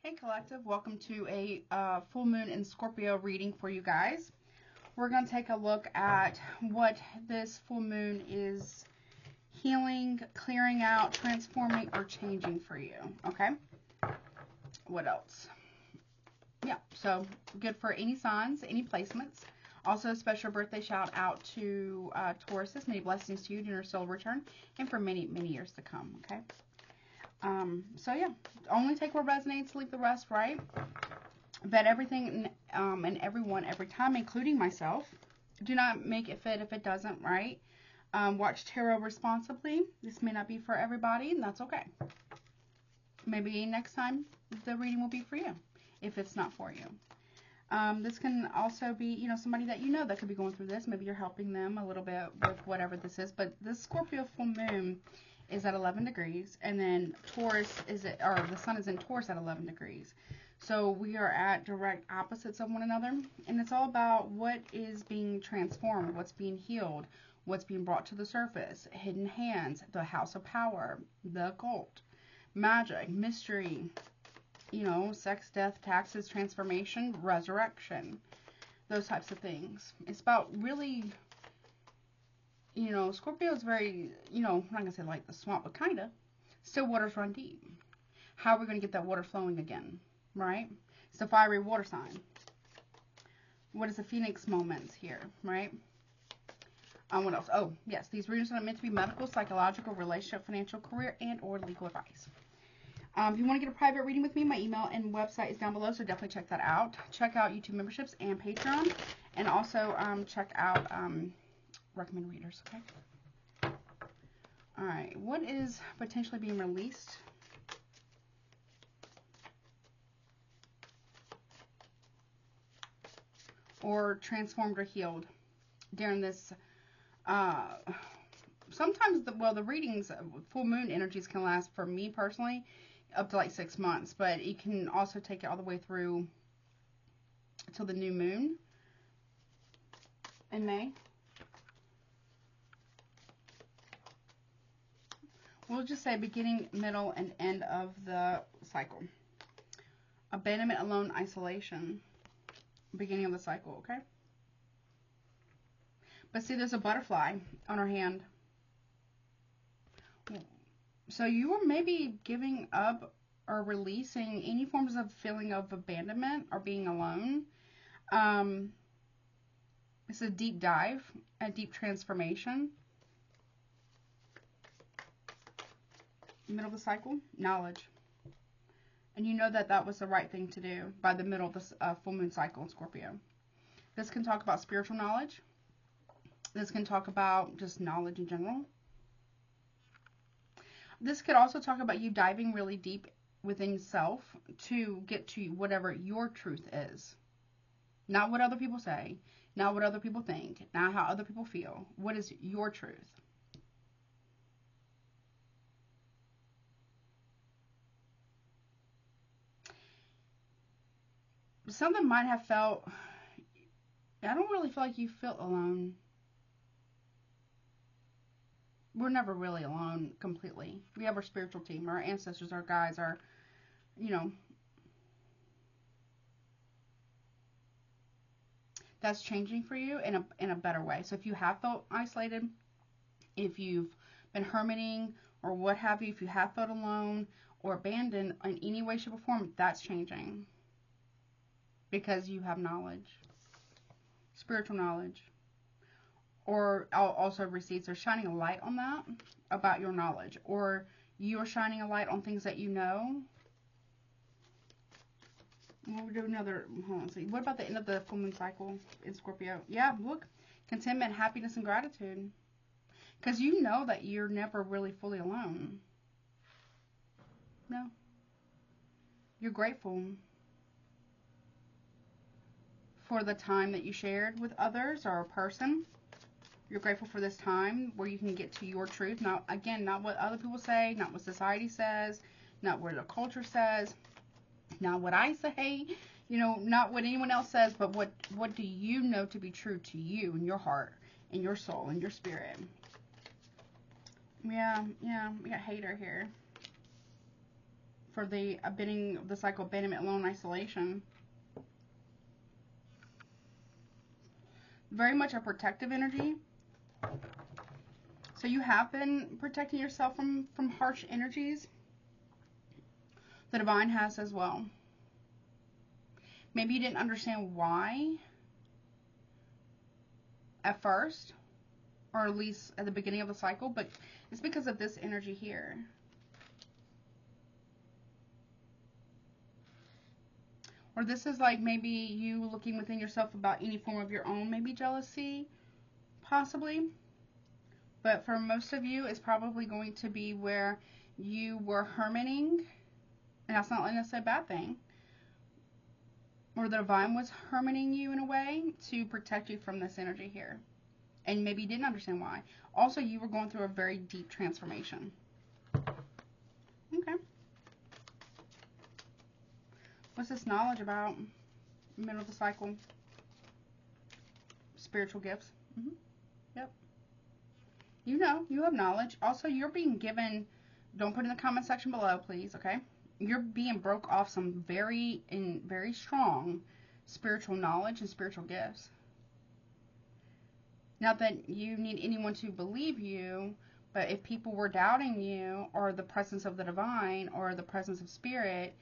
Hey Collective, welcome to a full moon in Scorpio reading for you guys. We're going to take a look at what this full moon is healing, clearing out, transforming, or changing for you. Okay? What else? Yeah, so good for any signs, any placements. Also, a special birthday shout out to Tauruses. Many blessings to you in your soul return and for many, many years to come. Okay? So yeah, only take what resonates, leave the rest, right? Bet everything and everyone every time, including myself. Do not make it fit if it doesn't, right? Watch tarot responsibly. This may not be for everybody, and that's okay. Maybe next time the reading will be for you, if it's not for you. This can also be, somebody that you know that could be going through this. Maybe you're helping them a little bit with whatever this is. But this Scorpio full moon is at 11 degrees, and then Taurus the sun is in Taurus at 11 degrees. So we are at direct opposites of one another, and it's all about what is being transformed, what's being healed, what's being brought to the surface, hidden hands, the house of power, the occult, magic, mystery, sex, death, taxes, transformation, resurrection, those types of things. It's about really, Scorpio is very, I'm not going to say like the swamp, but kind of. Still waters run deep. How are we going to get that water flowing again, right? It's a fiery water sign. What is the Phoenix moments here, right? What else? Oh, yes, these readings are not meant to be medical, psychological, relationship, financial, career, and or legal advice. If you want to get a private reading with me, my email and website is down below, so definitely check that out. Check out YouTube memberships and Patreon, and also check out recommend readers, okay? All right, what is potentially being released? Or transformed or healed during this, sometimes, the readings, full moon energies can last, for me personally, up to like 6 months, but you can also take it all the way through till the new moon in May. We'll just say beginning, middle, and end of the cycle. Abandonment, alone, isolation. Beginning of the cycle, okay? But see, there's a butterfly on her hand. So you are maybe giving up or releasing any forms of feeling of abandonment or being alone. It's a deep dive, a deep transformation. Middle of the cycle, knowledge. And you know that that was the right thing to do by the middle of the full moon cycle in Scorpio. This can talk about spiritual knowledge. This can talk about just knowledge in general. This could also talk about you diving really deep within yourself to get to whatever your truth is. Not what other people say, not what other people think, not how other people feel. What is your truth? Something might have felt, I don't really feel like you felt alone. We're never really alone completely. We have our spiritual team, our ancestors, our guides, our, that's changing for you in a better way. So if you have felt isolated, if you've been hermiting or what have you, if you have felt alone or abandoned in any way, shape, or form, that's changing. Because you have knowledge, spiritual knowledge. Or also receipts are shining a light on that, about your knowledge. Or you're shining a light on things that you know. We'll do another, hold on, let's see. What about the end of the full moon cycle in Scorpio? Yeah, look, contentment, happiness, and gratitude. Because you know that you're never really fully alone. No. You're grateful for the time that you shared with others or a person. You're grateful for this time where you can get to your truth. Not, again, not what other people say, not what society says, not what the culture says, not what I say, not what anyone else says, but what do you know to be true to you in your heart, in your soul, in your spirit. Yeah, we got hater here. for the beginning of the cycle, abandonment, alone, isolation. Very much a protective energy. So you have been protecting yourself from harsh energies. The divine has as well. Maybe you didn't understand why at first, or at least at the beginning of the cycle, but it's because of this energy here. Or this is like maybe you looking within yourself about any form of your own, maybe jealousy, possibly. But for most of you, it's probably going to be where you were hermiting, and that's not necessarily a bad thing. Or the divine was hermiting you in a way to protect you from this energy here. And maybe you didn't understand why. Also, you were going through a very deep transformation. Okay. What's this knowledge about? Middle of the cycle. Spiritual gifts. Yep. You know, you have knowledge. Also, you're being given, don't put in the comment section below, please, okay? You're being broke off some very strong spiritual knowledge and spiritual gifts. Not that you need anyone to believe you, but if people were doubting you, or the presence of the divine, or the presence of spirit,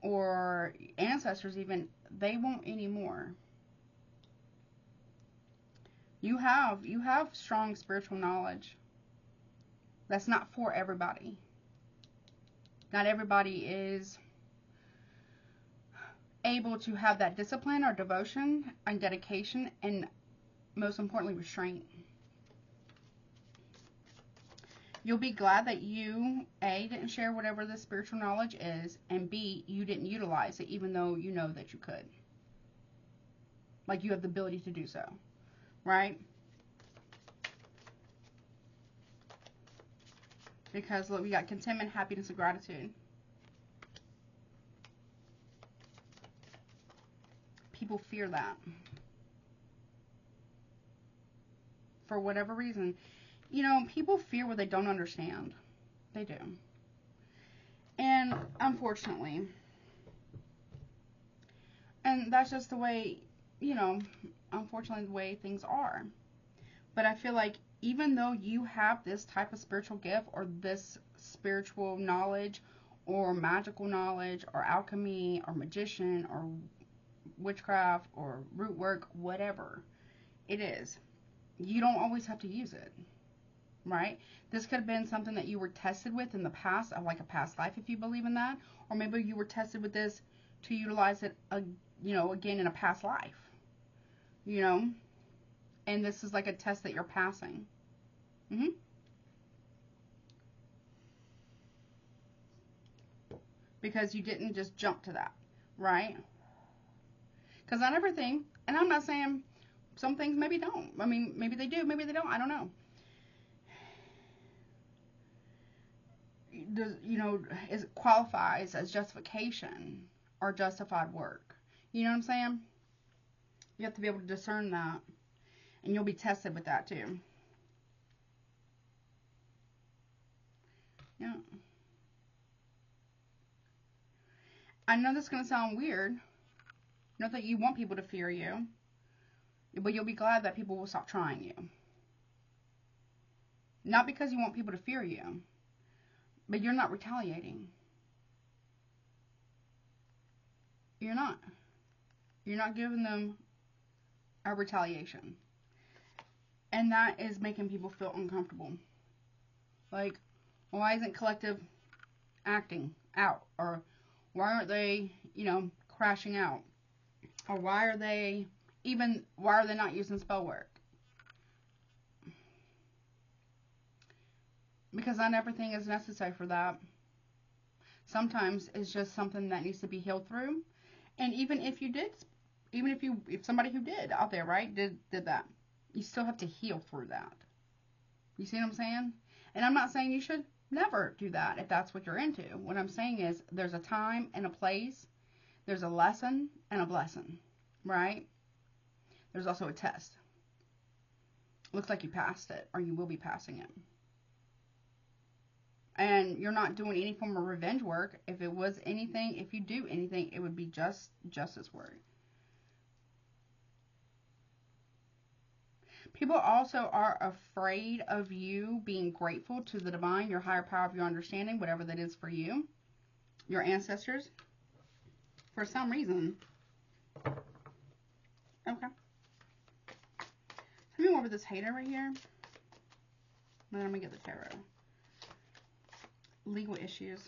or ancestors even, they won't anymore. You have strong spiritual knowledge. That's not for everybody. Not everybody is able to have that discipline or devotion and dedication, and most importantly, restraint. You'll be glad that you, A, didn't share whatever the spiritual knowledge is, and B, you didn't utilize it even though you know that you could. Like you have the ability to do so, right? Because look, we got contentment, happiness, and gratitude. People fear that. For whatever reason. You know, people fear what they don't understand. They do. And unfortunately, and that's just the way, you know, unfortunately the way things are. But I feel like even though you have this type of spiritual gift, or this spiritual knowledge, or magical knowledge, or alchemy, or magician, or witchcraft, or root work, whatever it is, you don't always have to use it. Right? This could have been something that you were tested with in the past, of like a past life, if you believe in that. Or maybe you were tested with this to utilize it, you know, again in a past life. You know? And this is like a test that you're passing. Because you didn't just jump to that. Right? Because not everything, and I'm not saying some things maybe don't. I mean, maybe they do, maybe they don't. I don't know. Does, you know, is it qualifies as justification or justified work? You know what I'm saying? You have to be able to discern that, and you'll be tested with that too. Yeah. I know this is going to sound weird. Not that you want people to fear you, but you'll be glad that people will stop trying you. Not because you want people to fear you, but you're not retaliating. You're not. You're not giving them a retaliation. And that is making people feel uncomfortable. Like, why isn't collective acting out? Or why aren't they, you know, crashing out? Or why are they not using spell work? Because not everything is necessary for that. Sometimes it's just something that needs to be healed through. And even if somebody who did out there, right, did that, you still have to heal through that. You see what I'm saying? And I'm not saying you should never do that if that's what you're into. What I'm saying is there's a time and a place. There's a lesson and a blessing, right? There's also a test. Looks like you passed it, or you will be passing it. And you're not doing any form of revenge work. If it was anything, if you do anything, it would be justice work. People also are afraid of you being grateful to the divine, your higher power of your understanding, whatever that is for you, your ancestors, for some reason. Okay. Tell me more about this hater right here. Then I'm going to get the tarot. Legal issues.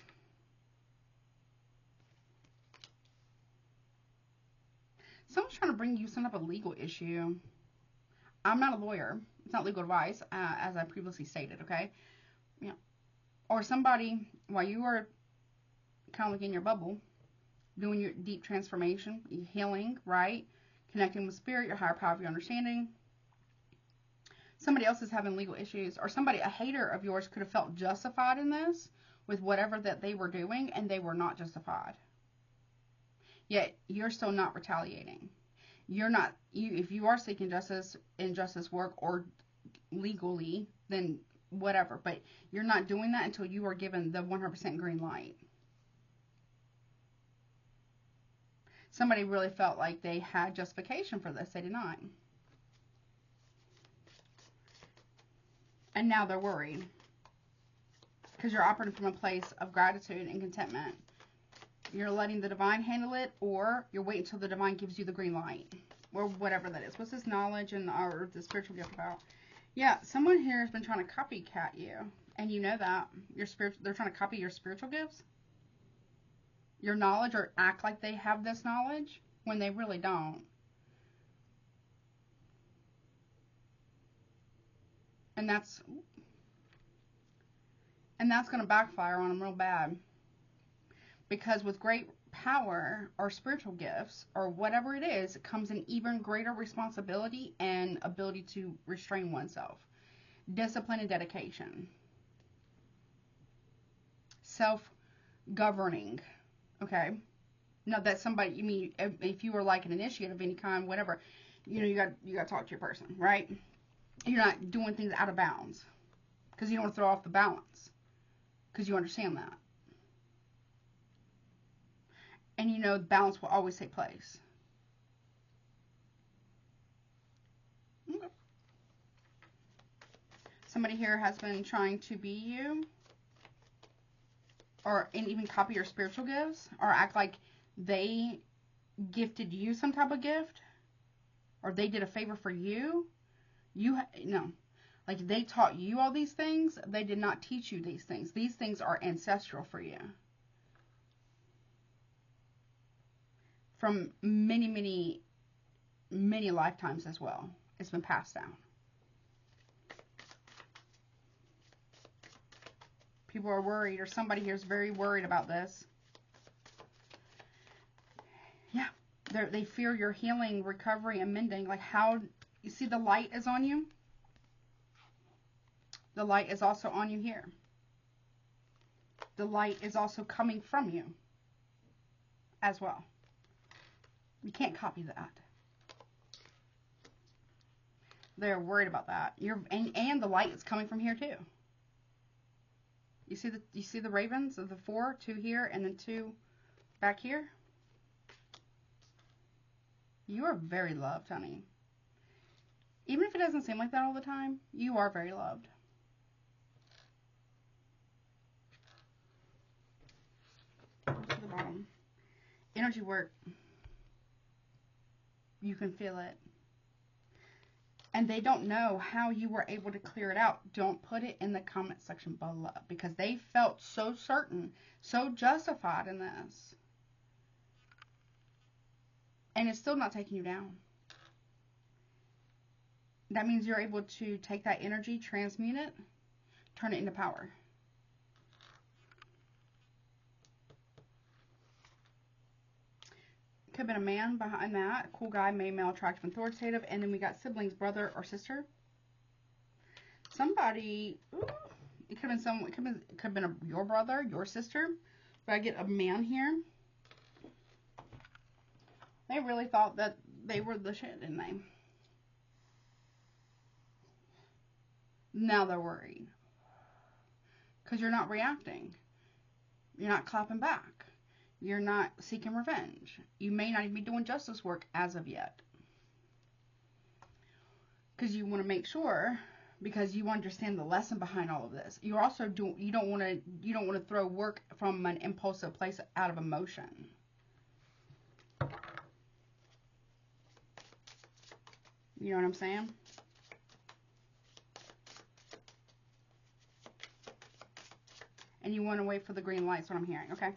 Someone's trying to bring you some type of legal issue. I'm not a lawyer. It's not legal advice, as I previously stated, okay? Yeah. Or somebody, while you are kind of like in your bubble, doing your deep transformation, healing, right? Connecting with spirit, your higher power of your understanding. Somebody else is having legal issues, or somebody, a hater of yours, could have felt justified in this with whatever that they were doing, and they were not justified. Yet you're still not retaliating. You're not, if you are seeking justice in justice work or legally, then whatever. But you're not doing that until you are given the 100% green light. Somebody really felt like they had justification for this. They did not. And now they're worried. Because you're operating from a place of gratitude and contentment. You're letting the divine handle it, or you're waiting until the divine gives you the green light, or whatever that is. What's this knowledge and or the spiritual gift about? Yeah, someone here has been trying to copycat you, and you know that they're trying to copy your spiritual gifts, your knowledge, or act like they have this knowledge when they really don't. And that's going to backfire on them real bad. Because with great power or spiritual gifts or whatever it is, it comes an even greater responsibility and ability to restrain oneself. Discipline and dedication. Self-governing. Okay? Not that somebody, you mean, if you were like an initiate of any kind, whatever, you know, you got to talk to your person, right? You're not doing things out of bounds. Because you don't want to throw off the balance. Because you understand that. And you know balance will always take place. Okay. Somebody here has been trying to be you. And even copy your spiritual gifts. Or act like they gifted you some type of gift. Or they did a favor for you. No. Like they taught you all these things. They did not teach you these things. These things are ancestral for you. From many, many, many lifetimes as well. It's been passed down. People are worried, or somebody here is very worried about this. Yeah. They fear your healing, recovery, and mending. Like how, you see the light is on you? The light is also on you here. The light is also coming from you as well. You can't copy that. They're worried about that. And the light is coming from here too. You see the ravens of the 4, 2 here, and then 2 back here? You are very loved, honey. Even if it doesn't seem like that all the time, you are very loved. To the bottom. Energy work. You can feel it. And they don't know how you were able to clear it out. Don't put it in the comment section below. Because they felt so certain, so justified in this. And it's still not taking you down. That means you're able to take that energy, transmute it, turn it into power. Could have been a man behind that. Cool guy, male, attractive, authoritative. And then we got siblings, brother or sister. Somebody, it could have been it could have been your brother, your sister. But I get a man here. They really thought that they were the shit, didn't they? Now they're worried. Because you're not reacting. You're not clapping back. You're not seeking revenge. You may not even be doing justice work as of yet. Because you want to make sure, because you understand the lesson behind all of this. You also you don't want to throw work from an impulsive place out of emotion. You know what I'm saying? And you want to wait for the green light, is what I'm hearing, okay?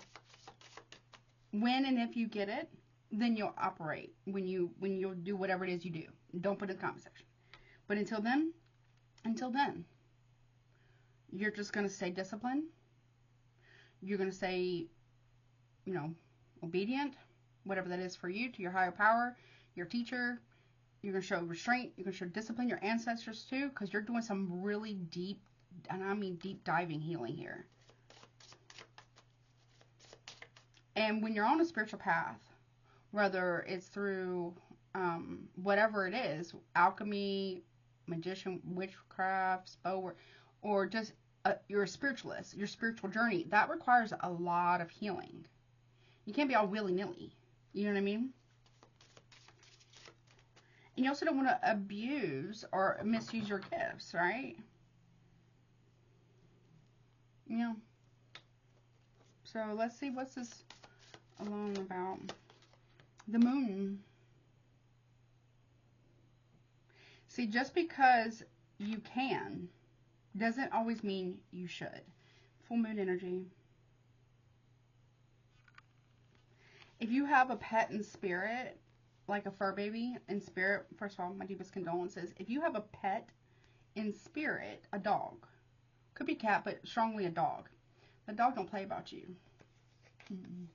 When and if you get it, then you'll operate. When you'll do whatever it is you do. Don't put it in the comment section. But until then, you're just going to stay disciplined. You're going to stay, obedient, whatever that is for you, to your higher power, your teacher. You're going to show restraint. You're going to show discipline, your ancestors too, because you're doing some really deep, and I mean deep diving healing here. And when you're on a spiritual path, whether it's through whatever it is, alchemy, magician, witchcraft, spell work, or just you're a spiritualist, your spiritual journey, that requires a lot of healing. You can't be all willy-nilly. You know what I mean? And you also don't want to abuse or misuse your gifts, right? So let's see, what's this alone about? The moon. See, just because you can doesn't always mean you should. Full moon energy. If you have a pet in spirit, like a fur baby in spirit, first of all, my deepest condolences. If you have a pet in spirit, a dog, could be cat, but strongly a dog, the dog don't play about you. Mm-mm.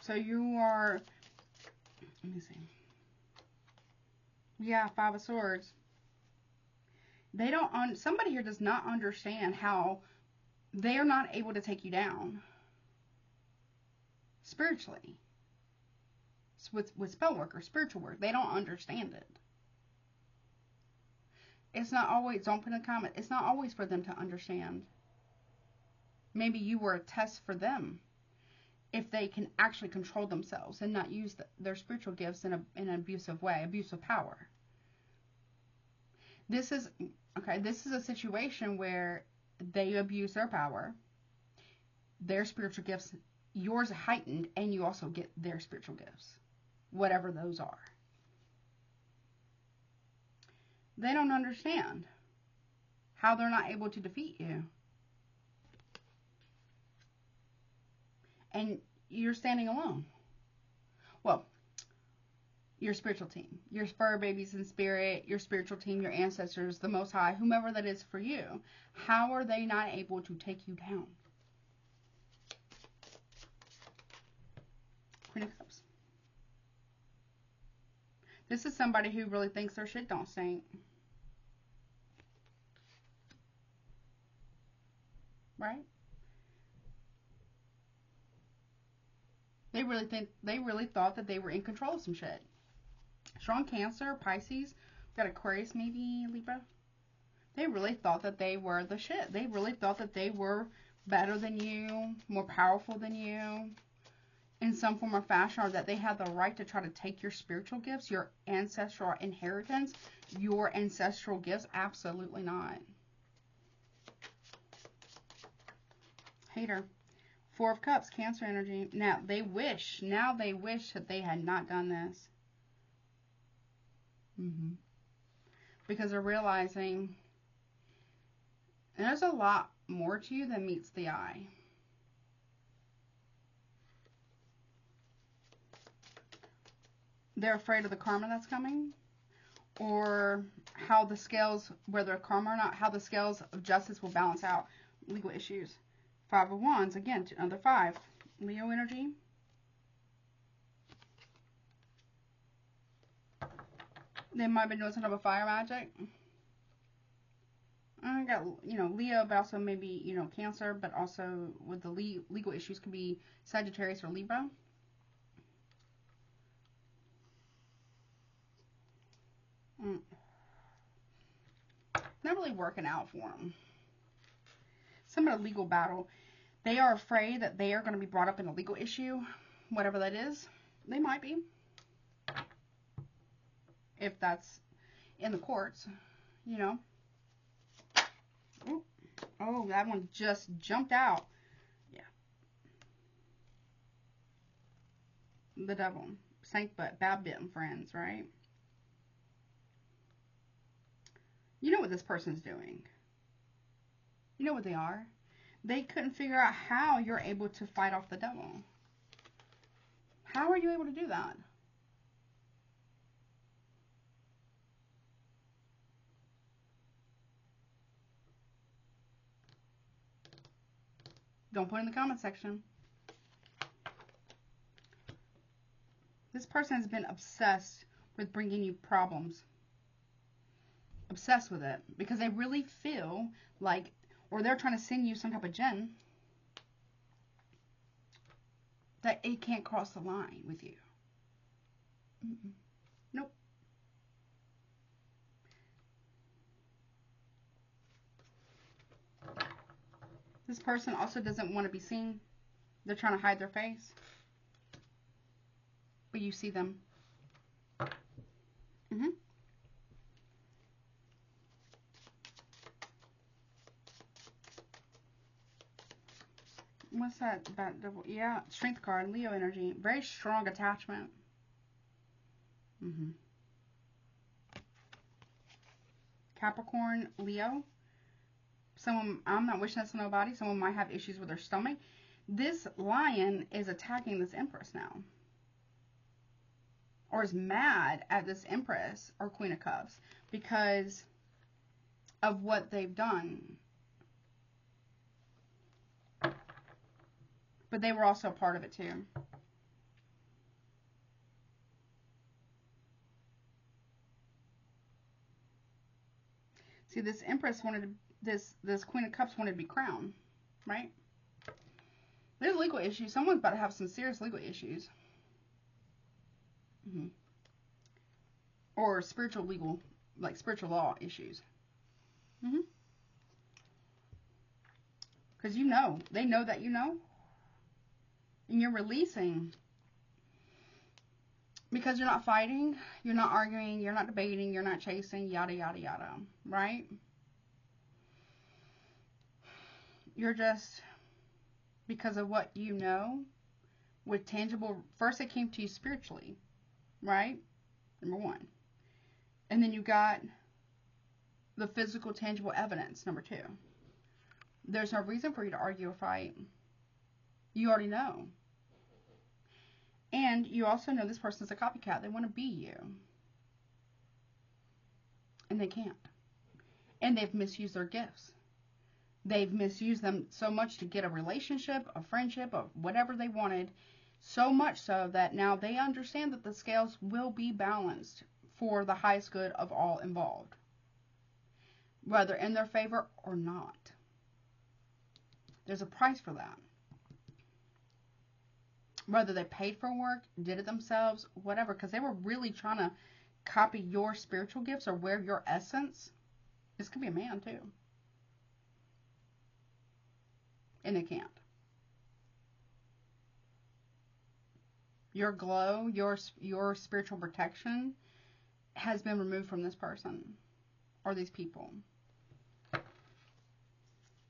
So you are, let me see. Yeah, Five of Swords. They don't, somebody here does not understand how they are not able to take you down spiritually. With spell work or spiritual work. They don't understand it. It's not always, don't put in a comment, it's not always for them to understand. Maybe you were a test for them. If they can actually control themselves and not use their spiritual gifts in an abusive way, abusive power. This is a situation where they abuse their power, their spiritual gifts, yours are heightened, and you also get their spiritual gifts, whatever those are. They don't understand how they're not able to defeat you. And you're standing alone. Well, your spiritual team, your fur babies in spirit, your spiritual team, your ancestors, the Most High, whomever that is for you, how are they not able to take you down? Queen of Cups. This is somebody who really thinks their shit don't stink. Right? They really thought that they were in control of some shit. Strong Cancer, Pisces, got Aquarius maybe, Libra. They really thought that they were the shit. They really thought that they were better than you, more powerful than you in some form or fashion, or that they had the right to try to take your spiritual gifts, your ancestral inheritance, your ancestral gifts. Absolutely not. Hater. Four of Cups, Cancer energy. Now they wish that they had not done this. Because they're realizing there's a lot more to you than meets the eye. They're afraid of the karma that's coming, or how the scales, whether karma or not, how the scales of justice will balance out. Legal issues. Five of Wands, again, another 5. Leo energy. They might have been doing some type of fire magic. I got, Leo, but also maybe, Cancer, but also with the legal issues could be Sagittarius or Libra. Not really working out for them. Some of the legal battle. They are afraid that they are going to be brought up in a legal issue, whatever that is. They might be. If that's in the courts, you know. Ooh. Oh, that one just jumped out. Yeah. The devil. Sank butt, bad bitten friends, right? You know what this person's doing. You know what they are. They couldn't figure out how you're able to fight off the devil. How are you able to do that? Don't put it in the comment section. This person has been obsessed with bringing you problems. Obsessed with it. Because they really feel like, or they're trying to send you some type of gem, that it can't cross the line with you. Nope. This person also doesn't want to be seen. They're trying to hide their face. But you see them. What's that about double? Yeah, strength card, Leo energy. Very strong attachment. Capricorn, Leo. Someone, I'm not wishing this on nobody. Someone might have issues with their stomach. This lion is attacking this empress now. Or is mad at this empress or queen of cups because of what they've done. But they were also a part of it too. See, this empress wanted to, this queen of cups wanted to be crowned, right? There's legal issues. Someone's about to have some serious legal issues. Or spiritual legal, like spiritual law issues. Because you know, they know that you know. And you're releasing. Because you're not fighting, you're not arguing, you're not debating, you're not chasing, yada, yada, yada. Right? You're just, because of what you know, with tangible, first it came to you spiritually. Right? Number one. And then you got the physical, tangible evidence, number two. There's no reason for you to argue or fight. You already know. And you also know this person's a copycat. They want to be you. And they can't. And they've misused their gifts. They've misused them so much to get a relationship, a friendship, of whatever they wanted. So much so that now they understand that the scales will be balanced for the highest good of all involved. Whether in their favor or not. There's a price for that. Whether they paid for work, did it themselves, whatever. Because they were really trying to copy your spiritual gifts or wear your essence. This could be a man too. And they can't. Your glow, your spiritual protection has been removed from this person or these people.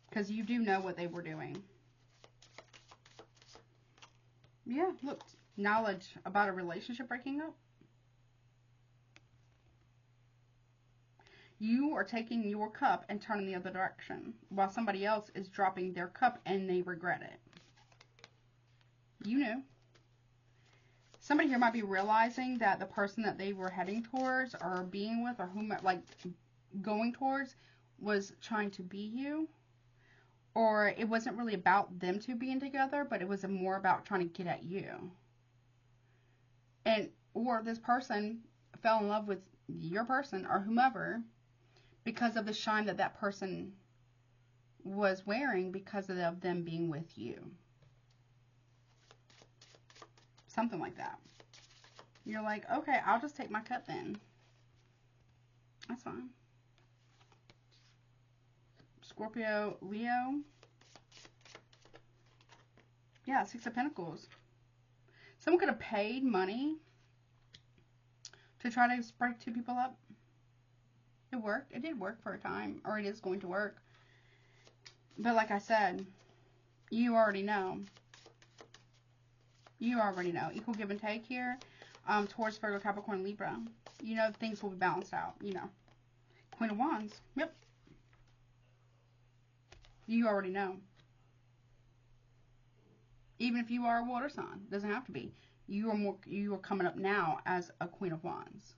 Because you do know what they were doing. Yeah, look, knowledge about a relationship breaking up. You are taking your cup and turning the other direction, while somebody else is dropping their cup and they regret it. You knew. Somebody here might be realizing that the person that they were heading towards or being with or whom, like going towards, was trying to be you. Or it wasn't really about them two being together, but it was more about trying to get at you. And, or this person fell in love with your person or whomever because of the shine that that person was wearing because of them being with you. Something like that. You're like, okay, I'll just take my cut then. That's fine. Scorpio, Leo. Yeah, Six of Pentacles. Someone could have paid money to try to break two people up. It worked. It did work for a time, or it is going to work. But like I said, you already know. You already know. Equal give and take here. Taurus, Virgo, Capricorn, Libra. You know things will be balanced out. You know. Queen of Wands. Yep. You already know. Even if you are a water sign, doesn't have to be. You are coming up now as a Queen of Wands.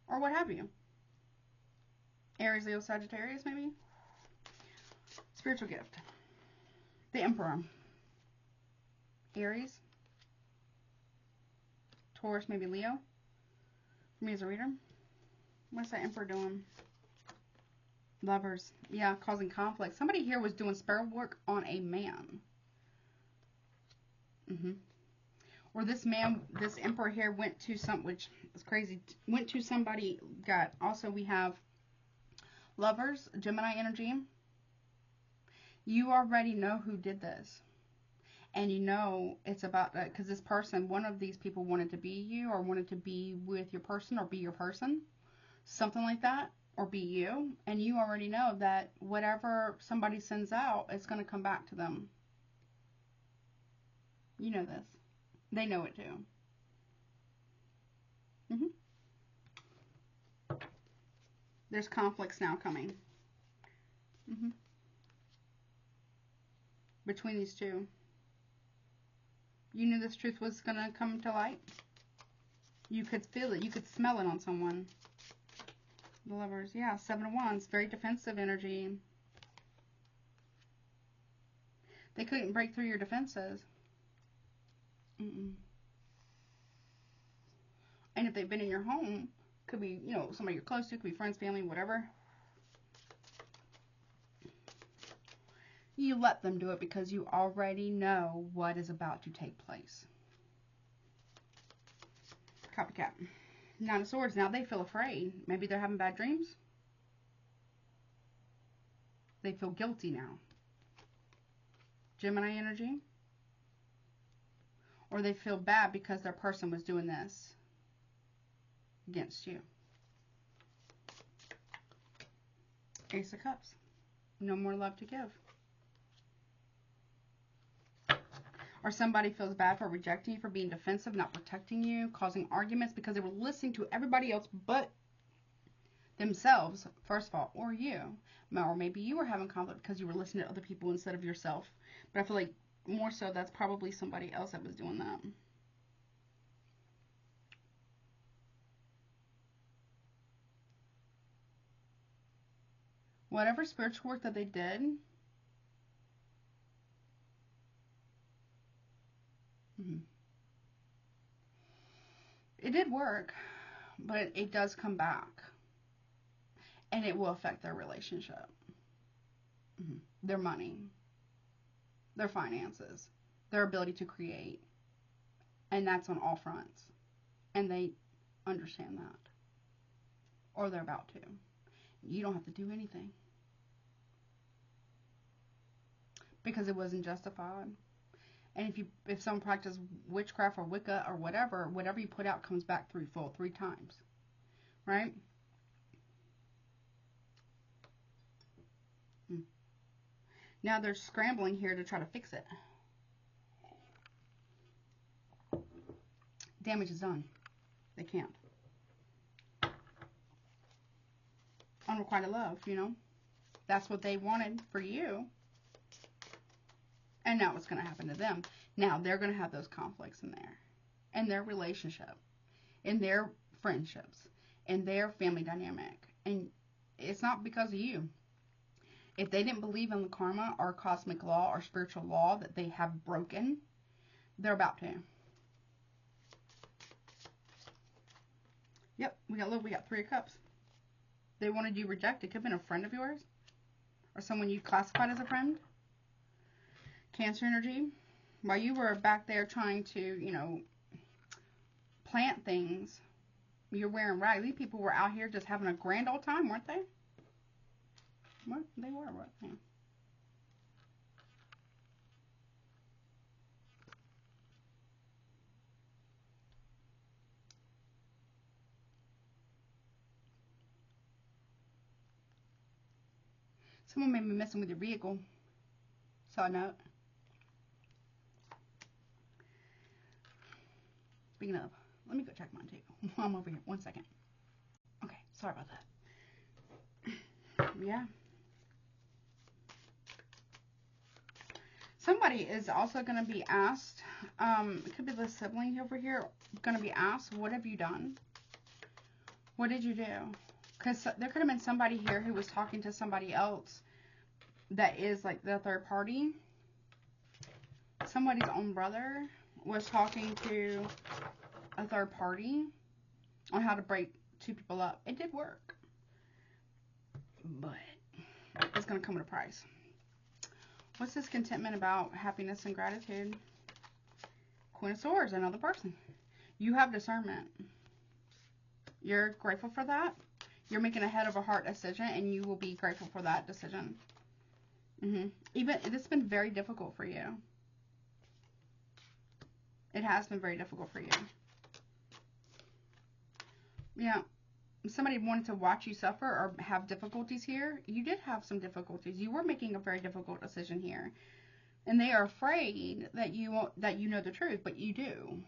Or what have you. Aries, Leo, Sagittarius, maybe. Spiritual gift. The Emperor. Aries. Taurus, maybe Leo. For me as a reader. What's that Emperor doing? Lovers. Yeah, causing conflict. Somebody here was doing spell work on a man. Or this man, this Emperor here went to which is crazy, went to somebody, also we have Lovers, Gemini energy. You already know who did this. And you know it's about that, because this person, one of these people wanted to be you, or wanted to be with your person, or be your person. Something like that, or be you. And you already know that whatever somebody sends out, it's going to come back to them. You know this. They know it too. There's conflicts now coming. Between these two. You knew this truth was going to come to light. You could feel it. You could smell it on someone. The Lovers. Yeah, Seven of Wands. Very defensive energy. They couldn't break through your defenses. And if they've been in your home, could be, you know, somebody you're close to, could be friends, family, whatever. You let them do it because you already know what is about to take place. Copycat. Nine of Swords. Now they feel afraid. Maybe they're having bad dreams. They feel guilty now. Gemini energy. Or they feel bad because their person was doing this against you. Ace of Cups. No more love to give. Or somebody feels bad for rejecting you, for being defensive, not protecting you, causing arguments because they were listening to everybody else but themselves, first of all, or you. Or maybe you were having conflict because you were listening to other people instead of yourself. But I feel like more so that's probably somebody else that was doing that. Whatever spiritual work that they did, it did work, but it does come back. And it will affect their relationship. Their money. Their finances. Their ability to create. And that's on all fronts. And they understand that. Or they're about to. You don't have to do anything. Because it wasn't justified. And if someone practices witchcraft or Wicca or whatever you put out comes back threefold, 3 times. Right? Now they're scrambling here to try to fix it. Damage is done. They can't. Unrequited love, you know. That's what they wanted for you. And now what's going to happen to them? Now they're going to have those conflicts in there. In their relationship. In their friendships. In their family dynamic. And it's not because of you. If they didn't believe in the karma or cosmic law or spiritual law that they have broken, they're about to. Yep, we got 3 of Cups. They wanted you rejected. Could have been a friend of yours. Or someone you classified as a friend. Cancer energy. While you were back there trying to, you know, plant things You're wearing rags. These people were out here just having a grand old time, weren't they? What? They were, weren't they? Someone may be messing with your vehicle. Side note. Speaking of, let me go check mine too. I'm over here. 1 second. Okay, sorry about that. Yeah. Somebody is also going to be asked, it could be the sibling over here, going to be asked, what have you done? What did you do? Because there could have been somebody here who was talking to somebody else that is like the third party. Somebody's own brother was talking to a third party on how to break two people up. It did work. But it's going to come at a price. What's this contentment about? Happiness and gratitude. Queen of Swords, another person. You have discernment. You're grateful for that. You're making a head of a heart decision, and you will be grateful for that decision. Even this has been very difficult for you. It has been very difficult for you. Yeah. Somebody wanted to watch you suffer or have difficulties here. You did have some difficulties. You were making a very difficult decision here. And they are afraid that you know the truth, but you do.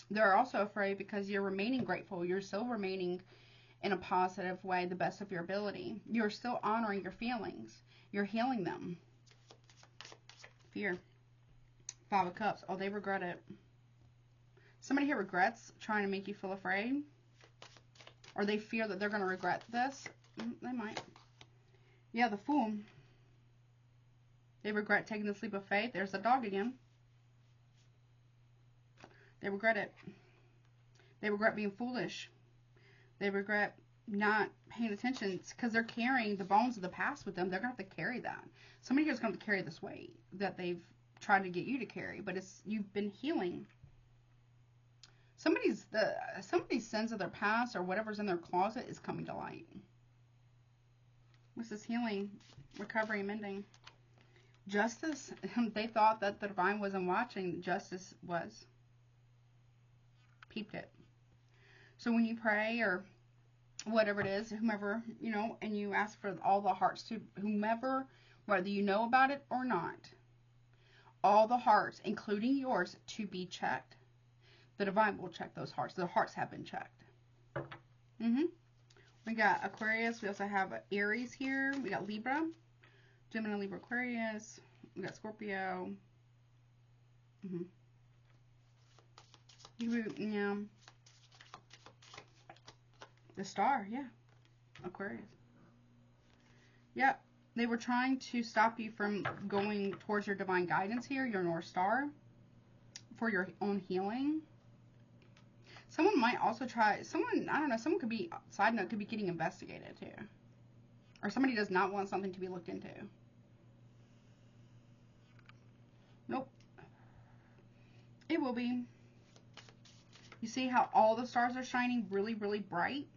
They're also afraid because you're remaining grateful. You're still remaining in a positive way, the best of your ability. You're still honoring your feelings. You're healing them. Fear. 5 of Cups. Oh, they regret it. Somebody here regrets trying to make you feel afraid. Or they fear that they're going to regret this. They might. Yeah, the Fool. They regret taking the leap of faith. There's the dog again. They regret it. They regret being foolish. They regret not paying attention because they're carrying the bones of the past with them. They're going to have to carry that. Somebody here's going to carry this weight that they've tried to get you to carry. But you've been healing. Somebody's sins of their past or whatever's in their closet is coming to light. What's this healing, recovery, mending? Justice. They thought that the divine wasn't watching. Justice was. Peeped it. So when you pray or whatever it is, whomever, and you ask for all the hearts to whomever, whether you know about it or not, all the hearts, including yours, to be checked. The divine will check those hearts. The hearts have been checked. We got Aquarius. We also have Aries here. We got Libra. Gemini, Libra, Aquarius. We got Scorpio. Yeah. The Star, yeah. Aquarius. Yep. They were trying to stop you from going towards your divine guidance here, your North Star, for your own healing. Someone might also try, I don't know, someone could be, side note, could be getting investigated too. Or somebody does not want something to be looked into. Nope. It will be. You see how all the stars are shining really, really bright?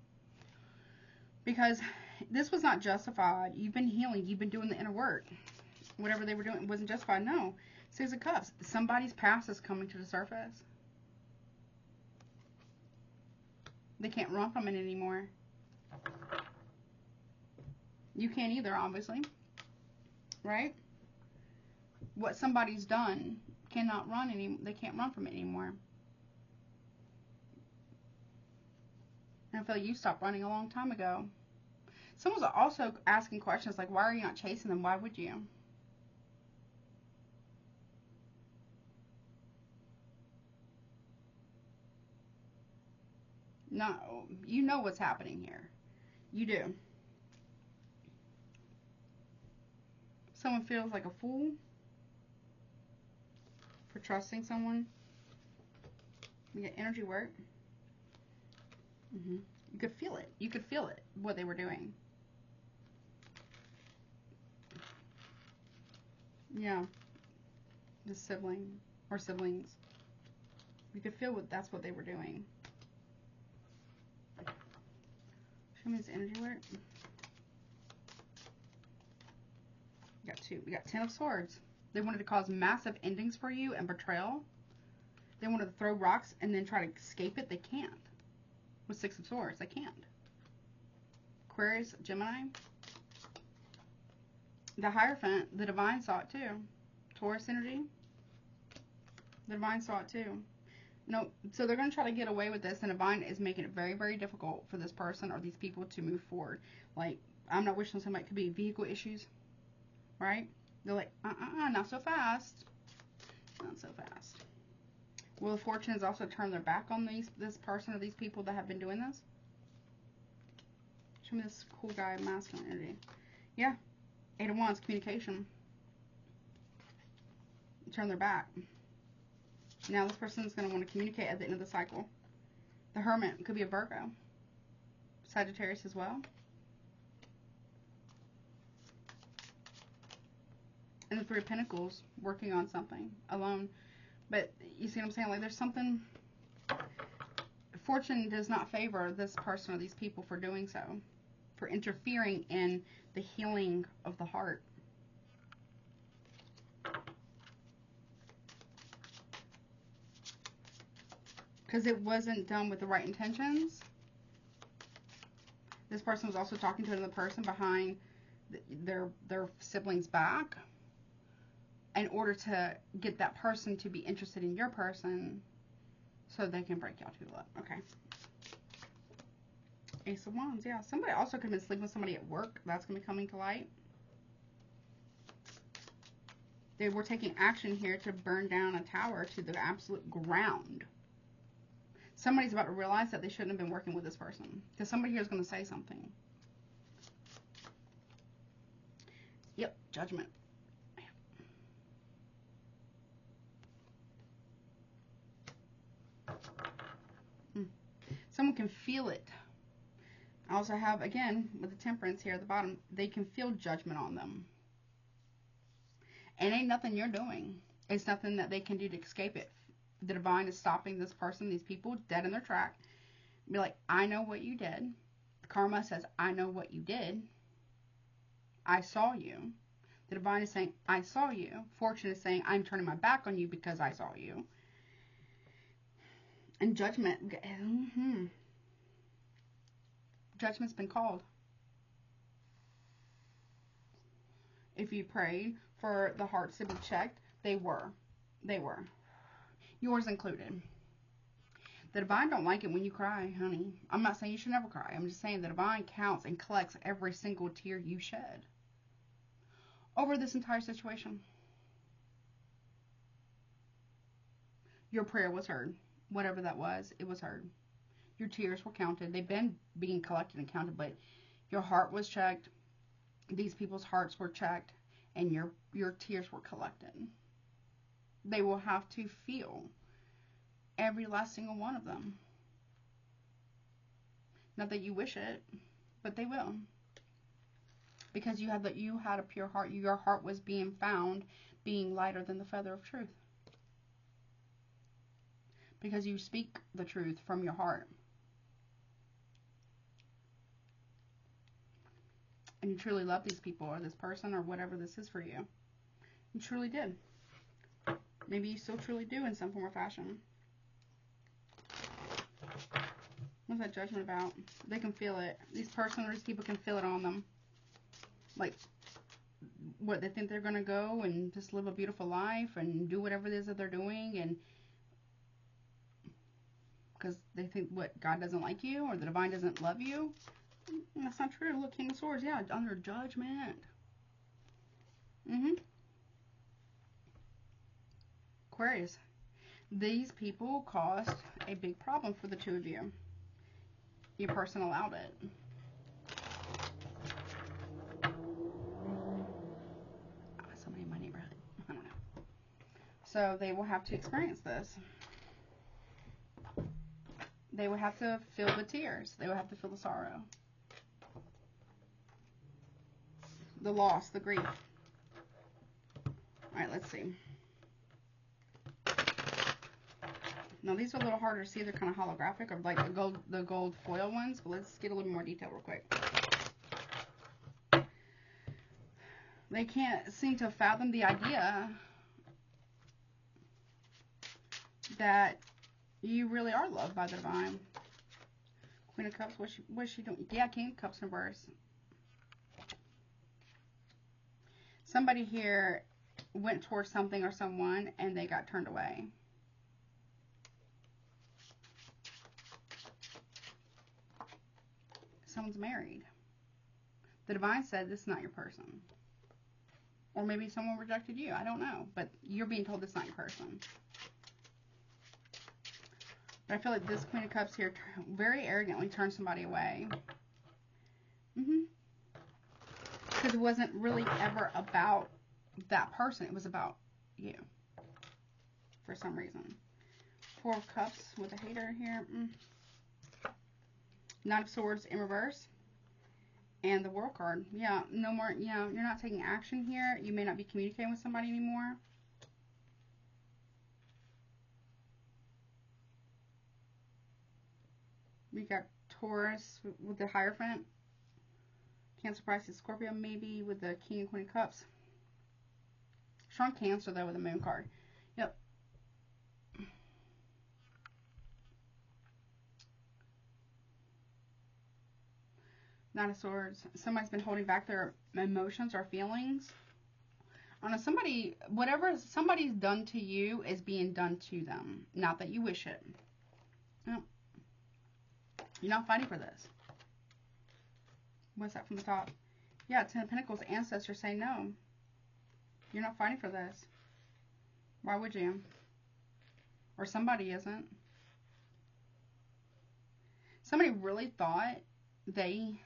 Because this was not justified. You've been healing. You've been doing the inner work. Whatever they were doing wasn't justified. No. 6 of Cups. Somebody's past is coming to the surface. They can't run from it anymore. You can't either, obviously. Right? What somebody's done cannot run anymore. They can't run from it anymore. And I feel like you stopped running a long time ago. Someone's also asking questions like, why are you not chasing them? Why would you? No, you know what's happening here. You do. Someone feels like a fool for trusting someone. You get energy work. You could feel it. You could feel it, what they were doing. Yeah. The sibling or siblings. You could feel that's what they were doing. Show me this energy work. We got 2. We got 10 of Swords. They wanted to cause massive endings for you and betrayal. They wanted to throw rocks and then try to escape it. They can't. With 6 of Swords, they can't. Aquarius, Gemini. The Hierophant, the Divine saw it too. Taurus energy. The Divine saw it too. No, so they're going to try to get away with this, and Divine is making it very, very difficult for this person or these people to move forward. Like, I'm not wishing somebody, it could be vehicle issues, right? They're like, not so fast. Not so fast. Wheel of Fortune has also turned their back on this person or these people that have been doing this. Show me this cool guy, masculine energy. Yeah. 8 of Wands, communication. Turn their back. Now this person is going to want to communicate at the end of the cycle. The Hermit could be a Virgo. Sagittarius as well. And the 3 of Pentacles, working on something alone. But you see what I'm saying? Like, there's something. Fortune does not favor this person or these people for doing so, for interfering in the healing of the heart. Because it wasn't done with the right intentions. This person was also talking to another person behind their sibling's back in order to get that person to be interested in your person so they can break y'all two up. Okay. Ace of Wands, yeah. Somebody also could have been sleeping with somebody at work. That's going to be coming to light. They were taking action here to burn down a tower to the absolute ground. Somebody's about to realize that they shouldn't have been working with this person. Because somebody here is going to say something. Yep, Judgment. Someone can feel it. I also have, again, with the Temperance here at the bottom, they can feel judgment on them. And ain't nothing you're doing. It's nothing that they can do to escape it. The Divine is stopping this person, these people, dead in their track. Be like, I know what you did. Karma says, I know what you did. I saw you. The Divine is saying, I saw you. Fortune is saying, I'm turning my back on you because I saw you. And Judgment. Judgment's been called. If you prayed for the hearts to be checked, they were. They were. Yours included. The Divine don't like it when you cry, honey. I'm not saying you should never cry. I'm just saying the Divine counts and collects every single tear you shed over this entire situation. Your prayer was heard. Whatever that was, it was heard. Your tears were counted. They've been being collected and counted, but your heart was checked. These people's hearts were checked, and your tears were collected. They will have to feel every last single one of them. Not that you wish it, but they will. Because you had a pure heart. Your heart was being found, being lighter than the feather of truth. Because you speak the truth from your heart. And you truly love these people or this person or whatever this is for you. You truly did. Maybe you still truly do in some form or fashion. What's that Judgment about? They can feel it. These people can feel it on them. Like, what, they think they're going to go and just live a beautiful life and do whatever it is that they're doing, and because they think, what, God doesn't like you or the Divine doesn't love you? That's not true. Look, King of Swords, yeah, under judgment. Aquarius. These people caused a big problem for the two of you. Your person allowed it. Somebody in my neighborhood. I don't know. So they will have to experience this. They will have to feel the tears. They will have to feel the sorrow. The loss, the grief. Alright, let's see. Now these are a little harder to see. They're kind of holographic, or like the gold foil ones. But let's get a little more detail real quick. They can't seem to fathom the idea that you really are loved by the divine. Queen of Cups, what's she doing? Yeah, King of Cups reverse. Somebody here went towards something or someone and they got turned away. Someone's married. The divine said this is not your person. Or maybe someone rejected you. I don't know. But you're being told this is not your person. But I feel like this Queen of Cups here very arrogantly turned somebody away. Because it wasn't really ever about that person. It was about you. For some reason. Four of Cups with a hater here. Knight of Swords in reverse. And the World card. Yeah, no more, you're not taking action here. You may not be communicating with somebody anymore. We got Taurus with the Hierophant. Cancer, Pisces, Scorpio, maybe with the King and Queen of Cups. Strong Cancer, though, with the Moon card. Yep. Knight of Swords. Somebody's been holding back their emotions or feelings. I don't know, whatever somebody's done to you is being done to them. Not that you wish it. No. You're not fighting for this. What's that from the top? Yeah, Ten of Pentacles. Ancestors say no. You're not fighting for this. Why would you? Or somebody isn't. Somebody really thought they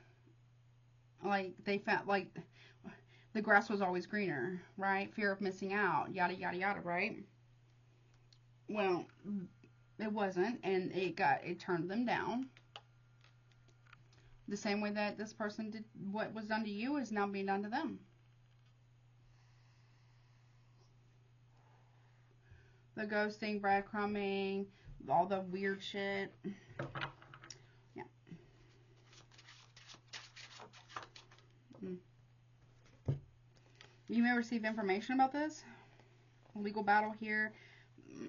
felt like the grass was always greener, right? Fear of missing out, yada, yada, yada, right? Well, it wasn't, and it turned them down. The same way that this person did what was done to you is now being done to them. The ghosting, breadcrumbing, all the weird shit. Yeah. You may receive information about this. Legal battle here.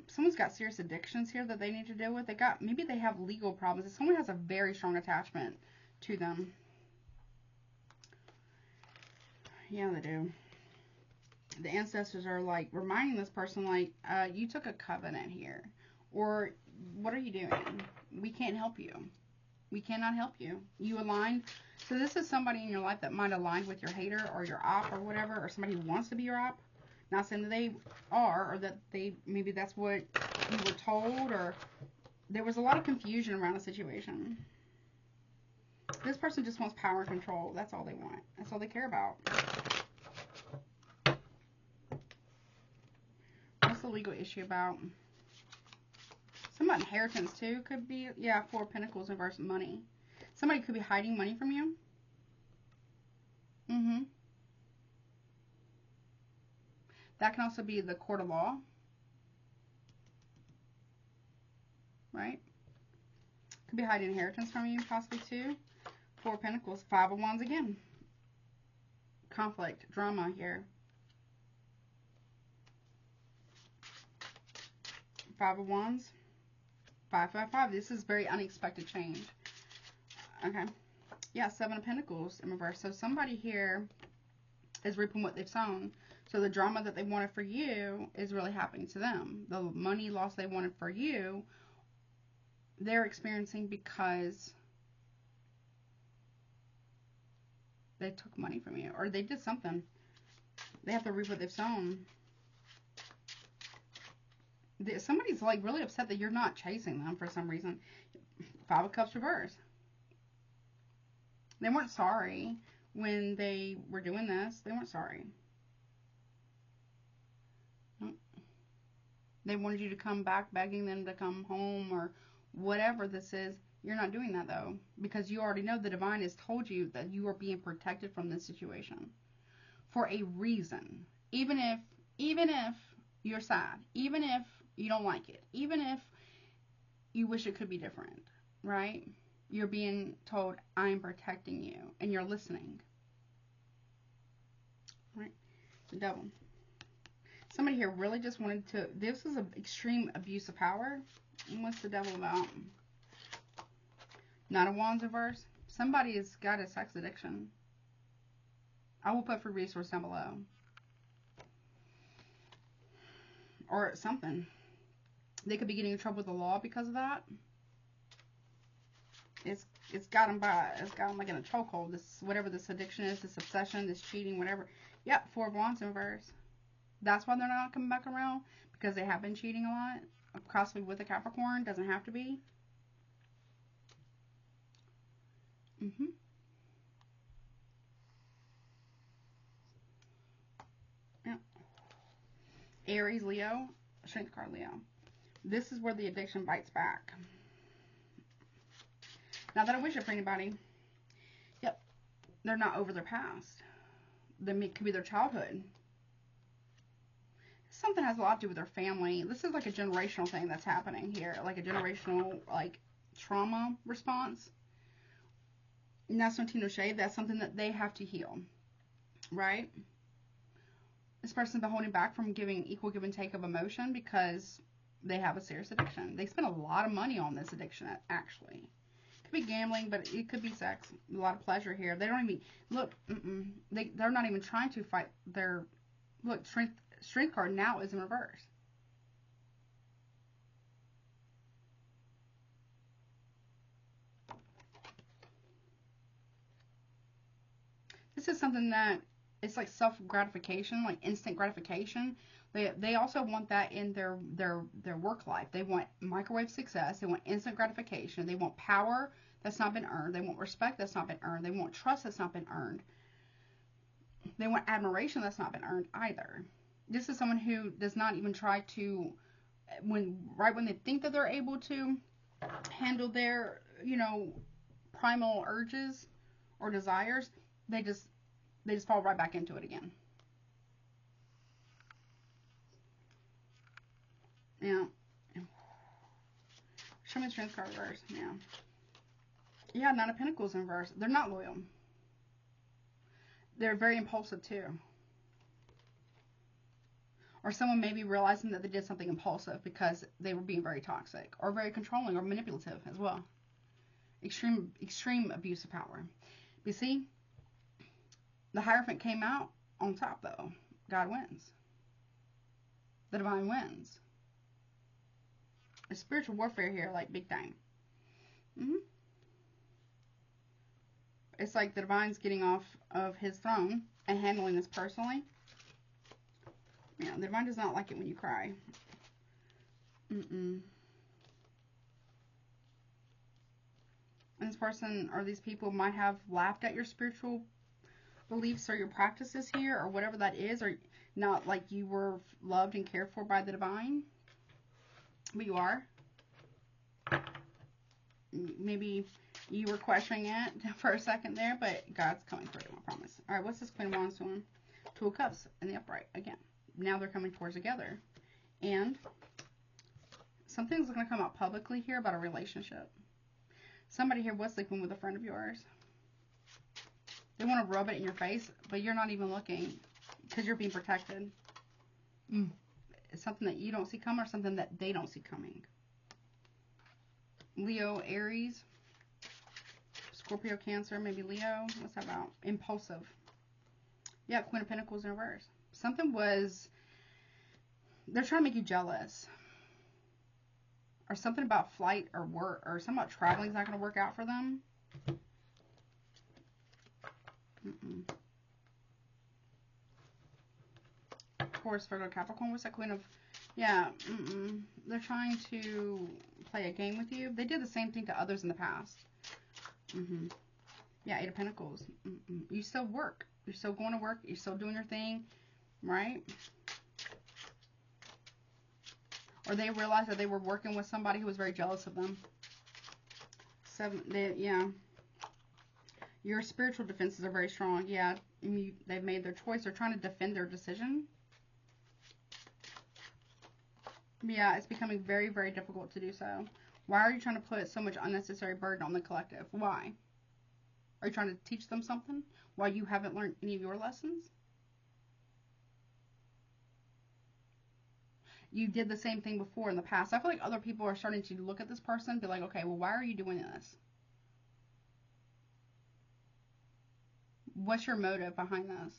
Someone's got serious addictions here that they need to deal with. Maybe they have legal problems. Someone has a very strong attachment to them. Yeah, they do. The ancestors are like reminding this person, like, you took a covenant here. Or, what are you doing? We can't help you. We cannot help you. You aligned. So this is somebody in your life that might align with your hater or your op or whatever, or somebody who wants to be your op. Not saying that they are, or that maybe that's what you were told, or there was a lot of confusion around the situation. This person just wants power and control. That's all they want. That's all they care about. What's the legal issue about? Some inheritance too could be, yeah, Four of Pentacles versus money. Somebody could be hiding money from you. That can also be the court of law. Right? Could be hiding inheritance from you, possibly too. Four of Pentacles, Five of Wands again. Conflict, drama here. Five of Wands. 555. This is very unexpected change. Okay. Yeah, Seven of Pentacles in reverse. So somebody here is reaping what they've sown. So the drama that they wanted for you is really happening to them. The money loss they wanted for you, they're experiencing because they took money from you. Or they did something. They have to reap what they've sown. Somebody's like really upset that you're not chasing them for some reason. Five of Cups reverse. They weren't sorry when they were doing this. They weren't sorry. Nope. They wanted you to come back, begging them to come home or whatever this is. You're not doing that though, because you already know the divine has told you that you are being protected from this situation for a reason. Even if you're sad, even if you don't like it, even if you wish it could be different, right? You're being told, I'm protecting you, and you're listening. Right? The devil. Somebody here really just wanted to, this is an extreme abuse of power. And what's the devil about? Not a Wands reverse. Somebody has got a sex addiction. I will put free resource down below. Or something. They could be getting in trouble with the law because of that. It's got them like in a chokehold. This, whatever this addiction is, this obsession, this cheating, whatever. Yep, 4 of Wands in reverse. That's why they're not coming back around, because they have been cheating a lot. Possibly with a Capricorn, doesn't have to be. Yeah. Aries, Leo, Strength card, Leo. This is where the addiction bites back. Not that I wish it for anybody. Yep. They're not over their past. It could be their childhood. Something has a lot to do with their family. This is like a generational thing that's happening here. Like a generational, like, trauma response. And that's no tea, no shade. That's something that they have to heal. Right? This person's been holding back from giving equal give and take of emotion because they have a serious addiction. They spend a lot of money on this addiction, actually. It could be gambling, but it could be sex. A lot of pleasure here. They don't even, look, they're not even trying to fight their, look, strength card now is in reverse. This is something that it's like self-gratification, like instant gratification. They also want that in their work life. They want microwave success. They want instant gratification. They want power that's not been earned. They want respect that's not been earned. They want trust that's not been earned. They want admiration that's not been earned either. This is someone who does not even try to, right when they think that they're able to handle their, primal urges or desires, they just fall right back into it again. Yeah. Show me the Strength card reverse. Yeah. Yeah, Nine of Pentacles in reverse. They're not loyal. They're very impulsive too. Or someone may be realizing that they did something impulsive because they were being very toxic or very controlling or manipulative as well. Extreme abuse of power. But you see, the Hierophant came out on top though. God wins. The divine wins. There's spiritual warfare here, like big time. It's like the divine's getting off of his throne and handling this personally. Yeah, the divine does not like it when you cry. And this person or these people might have laughed at your spiritual beliefs or your practices here or whatever that is, or not like you were loved and cared for by the divine. But you are. Maybe you were questioning it for a second there, but God's coming through, I promise. All right, what's this Queen of Wands doing? Two of Cups in the upright again. Now they're coming towards together. And something's going to come out publicly here about a relationship. Somebody here was sleeping with a friend of yours. They want to rub it in your face, but you're not even looking because you're being protected. It's something that you don't see coming or something that they don't see coming. Leo, Aries, Scorpio, Cancer, maybe Leo. What's that about? Impulsive. Yeah, Queen of Pentacles in reverse. Something was, they're trying to make you jealous. Or something about flight or work, or something about traveling is not going to work out for them. Taurus, Virgo, Capricorn. What's that Queen of, yeah, they're trying to play a game with you. They did the same thing to others in the past. Yeah, Eight of Pentacles. You still work. You're still going to work. You're still doing your thing, right? Or they realized that they were working with somebody who was very jealous of them. Yeah. Your spiritual defenses are very strong. Yeah, they've made their choice. They're trying to defend their decision. Yeah, it's becoming very, very difficult to do so. Why are you trying to put so much unnecessary burden on the collective? Why? Are you trying to teach them something while you haven't learned any of your lessons? You did the same thing before in the past. I feel like other people are starting to look at this person and be like, okay, well, why are you doing this? What's your motive behind this?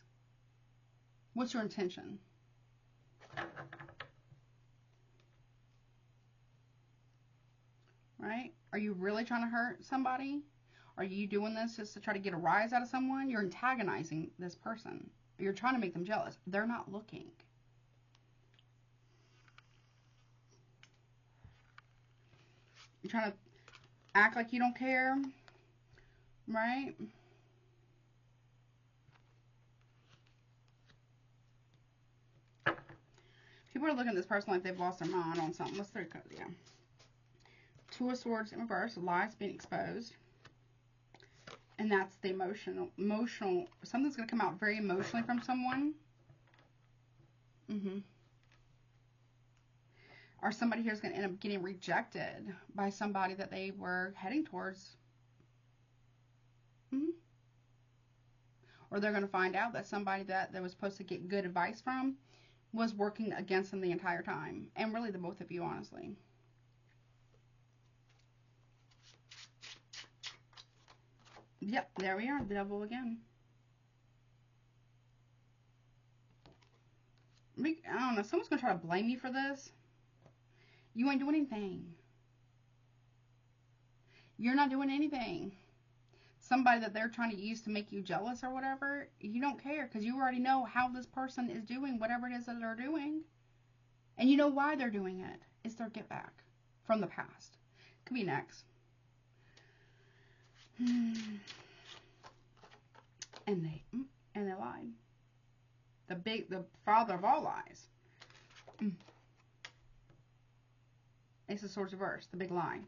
What's your intention? Right? Are you really trying to hurt somebody? Are you doing this just to try to get a rise out of someone? You're antagonizing this person. You're trying to make them jealous. They're not looking. You're trying to act like you don't care, right? People are looking at this person like they've lost their mind on something. What's their code? Yeah. Two of Swords in reverse, lies being exposed. And that's the emotional, something's going to come out very emotionally from someone. Or somebody here is going to end up getting rejected by somebody that they were heading towards. Or they're going to find out that somebody that they was supposed to get good advice from was working against them the entire time. And really the both of you, honestly. Yep, there we are, the devil again. I don't know, someone's going to try to blame you for this. You ain't doing anything. You're not doing anything. Somebody that they're trying to use to make you jealous or whatever, you don't care because you already know how this person is doing whatever it is that they're doing. And you know why they're doing it. It's their get back from the past. Could be next. And they lied. The father of all lies. Ace of Swords reverse, the big lie.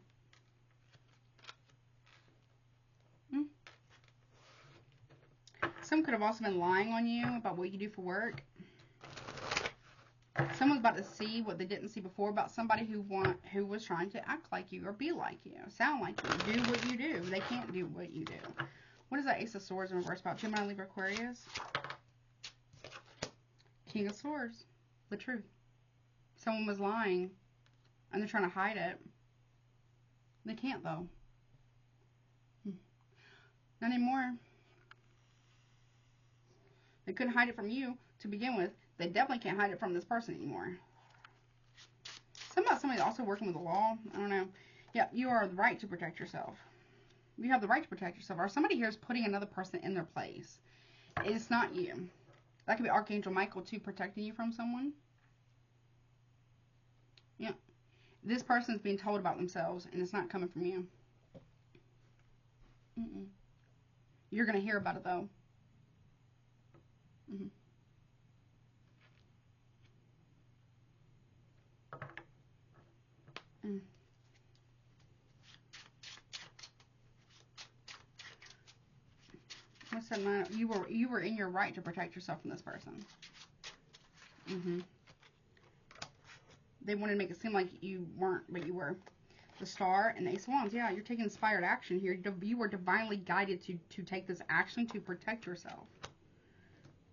Someone could have also been lying on you about what you do for work. Someone's about to see what they didn't see before about somebody who was trying to act like you or be like you, sound like you, do what you do. They can't do what you do. What is that Ace of Swords in reverse about? Gemini, Libra, Aquarius. King of Swords, the truth. Someone was lying and they're trying to hide it. They can't though. Not anymore. They couldn't hide it from you to begin with. They definitely can't hide it from this person anymore. Something about somebody also working with the law. I don't know. Yeah, you are the right to protect yourself. You have the right to protect yourself. Or somebody here is putting another person in their place. It's not you. That could be Archangel Michael too, protecting you from someone. Yeah. This person's being told about themselves and it's not coming from you. You're going to hear about it though. What's that line? You were in your right to protect yourself from this person. They wanted to make it seem like you weren't, but you were. The Star and the Ace of Wands. Yeah, you're taking inspired action here. You were divinely guided to take this action to protect yourself.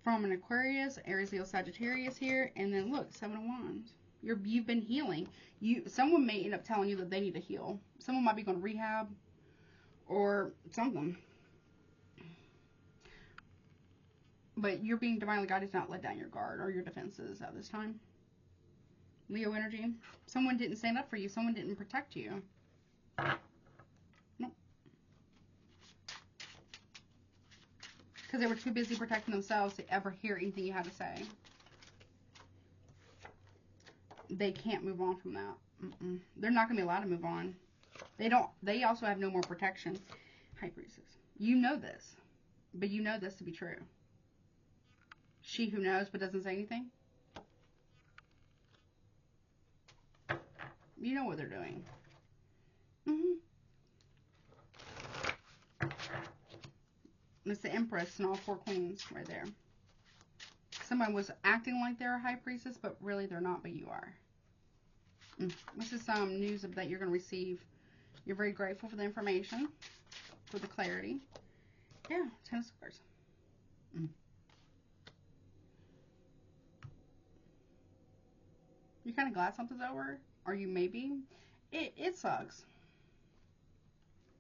From an Aquarius, Aries, Leo, Sagittarius here, and then look, Seven of Wands. You've been healing. Someone may end up telling you that they need to heal. Someone might be going to rehab or something. But you're being divinely guided to not let down your guard or your defenses at this time. Leo energy. Someone didn't stand up for you. Someone didn't protect you. Nope. Because they were too busy protecting themselves to ever hear anything you had to say. They can't move on from that. They're not going to be allowed to move on. They also have no more protection. High Priestess. You know this. But you know this to be true. She who knows but doesn't say anything. You know what they're doing. It's the Empress and all four queens right there. Someone was acting like they're a High Priestess, but really they're not, but you are. This is some news that you're going to receive You're very grateful for the information, for the clarity. Yeah, 10 of Swords. You're kind of glad something's over, or you maybe. It sucks.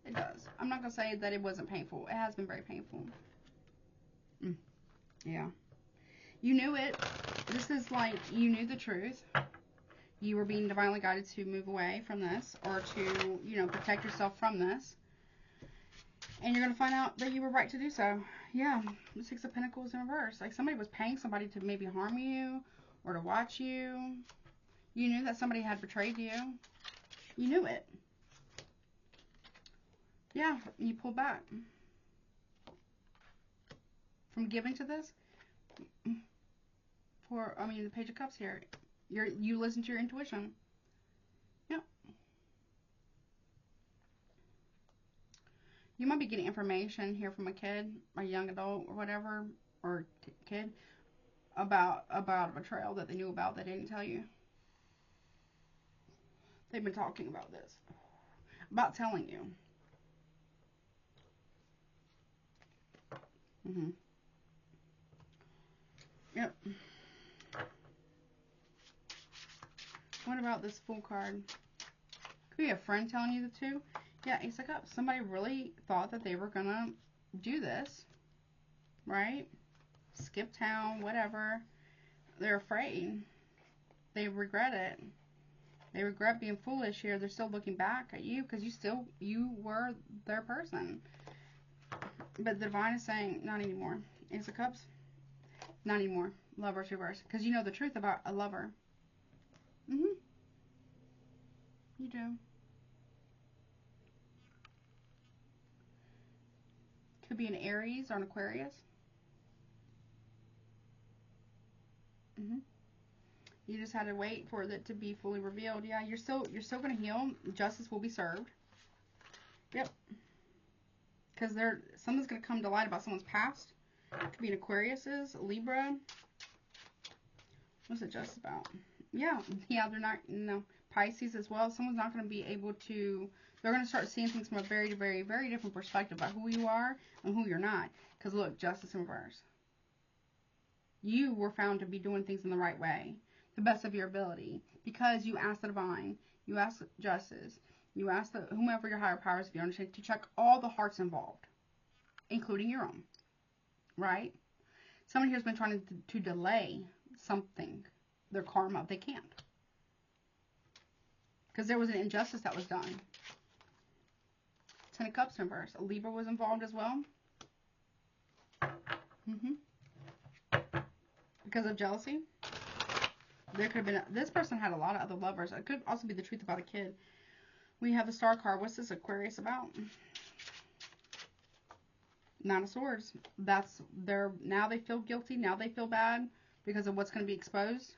It does. I'm not going to say that it wasn't painful. It has been very painful. Yeah. You knew it. This is like, you knew the truth. You were being divinely guided to move away from this, or to, you know, protect yourself from this. And you're going to find out that you were right to do so. Yeah, the Six of Pentacles in reverse. Like somebody was paying somebody to maybe harm you, or to watch you. You knew that somebody had betrayed you. You knew it. Yeah, you pulled back from giving to this. The Page of Cups here. You listen to your intuition. Yep. You might be getting information here from a kid, a young adult, or whatever, or kid, about a betrayal that they knew about that they didn't tell you. They've been talking about this. About telling you. Yep. What about this Fool card? Could be a friend telling you the two. Yeah, Ace of Cups. Somebody really thought that they were gonna do this, right? Skip town, whatever. They're afraid. They regret it. They regret being foolish here. They're still looking back at you because you were their person. But the divine is saying, not anymore. Ace of Cups, not anymore. Lover's reverse. Because you know the truth about a lover. You do. Could be an Aries or an Aquarius. You just had to wait for it to be fully revealed. Yeah, you're still going to heal. Justice will be served. Yep. Because something's going to come to light about someone's past. It could be an Aquarius's, Libra. What's it just about? Yeah, they're not, no. Pisces as well. Someone's not going to be able to, they're going to start seeing things from a very, very, very different perspective about who you are and who you're not. Because look, Justice in reverse. You were found to be doing things in the right way, the best of your ability, because you asked the divine, you asked Justice, you asked whomever your higher powers, if you understand, to check all the hearts involved, including your own, right? Somebody here's been trying to delay something, their karma. They can't. Because there was an injustice that was done. Ten of Cups in reverse. A Libra was involved as well. Because of jealousy. There could have been, this person had a lot of other lovers. It could also be the truth about a kid. We have the Star card. What's this Aquarius about? Nine of Swords. Now they feel guilty. Now they feel bad because of what's going to be exposed.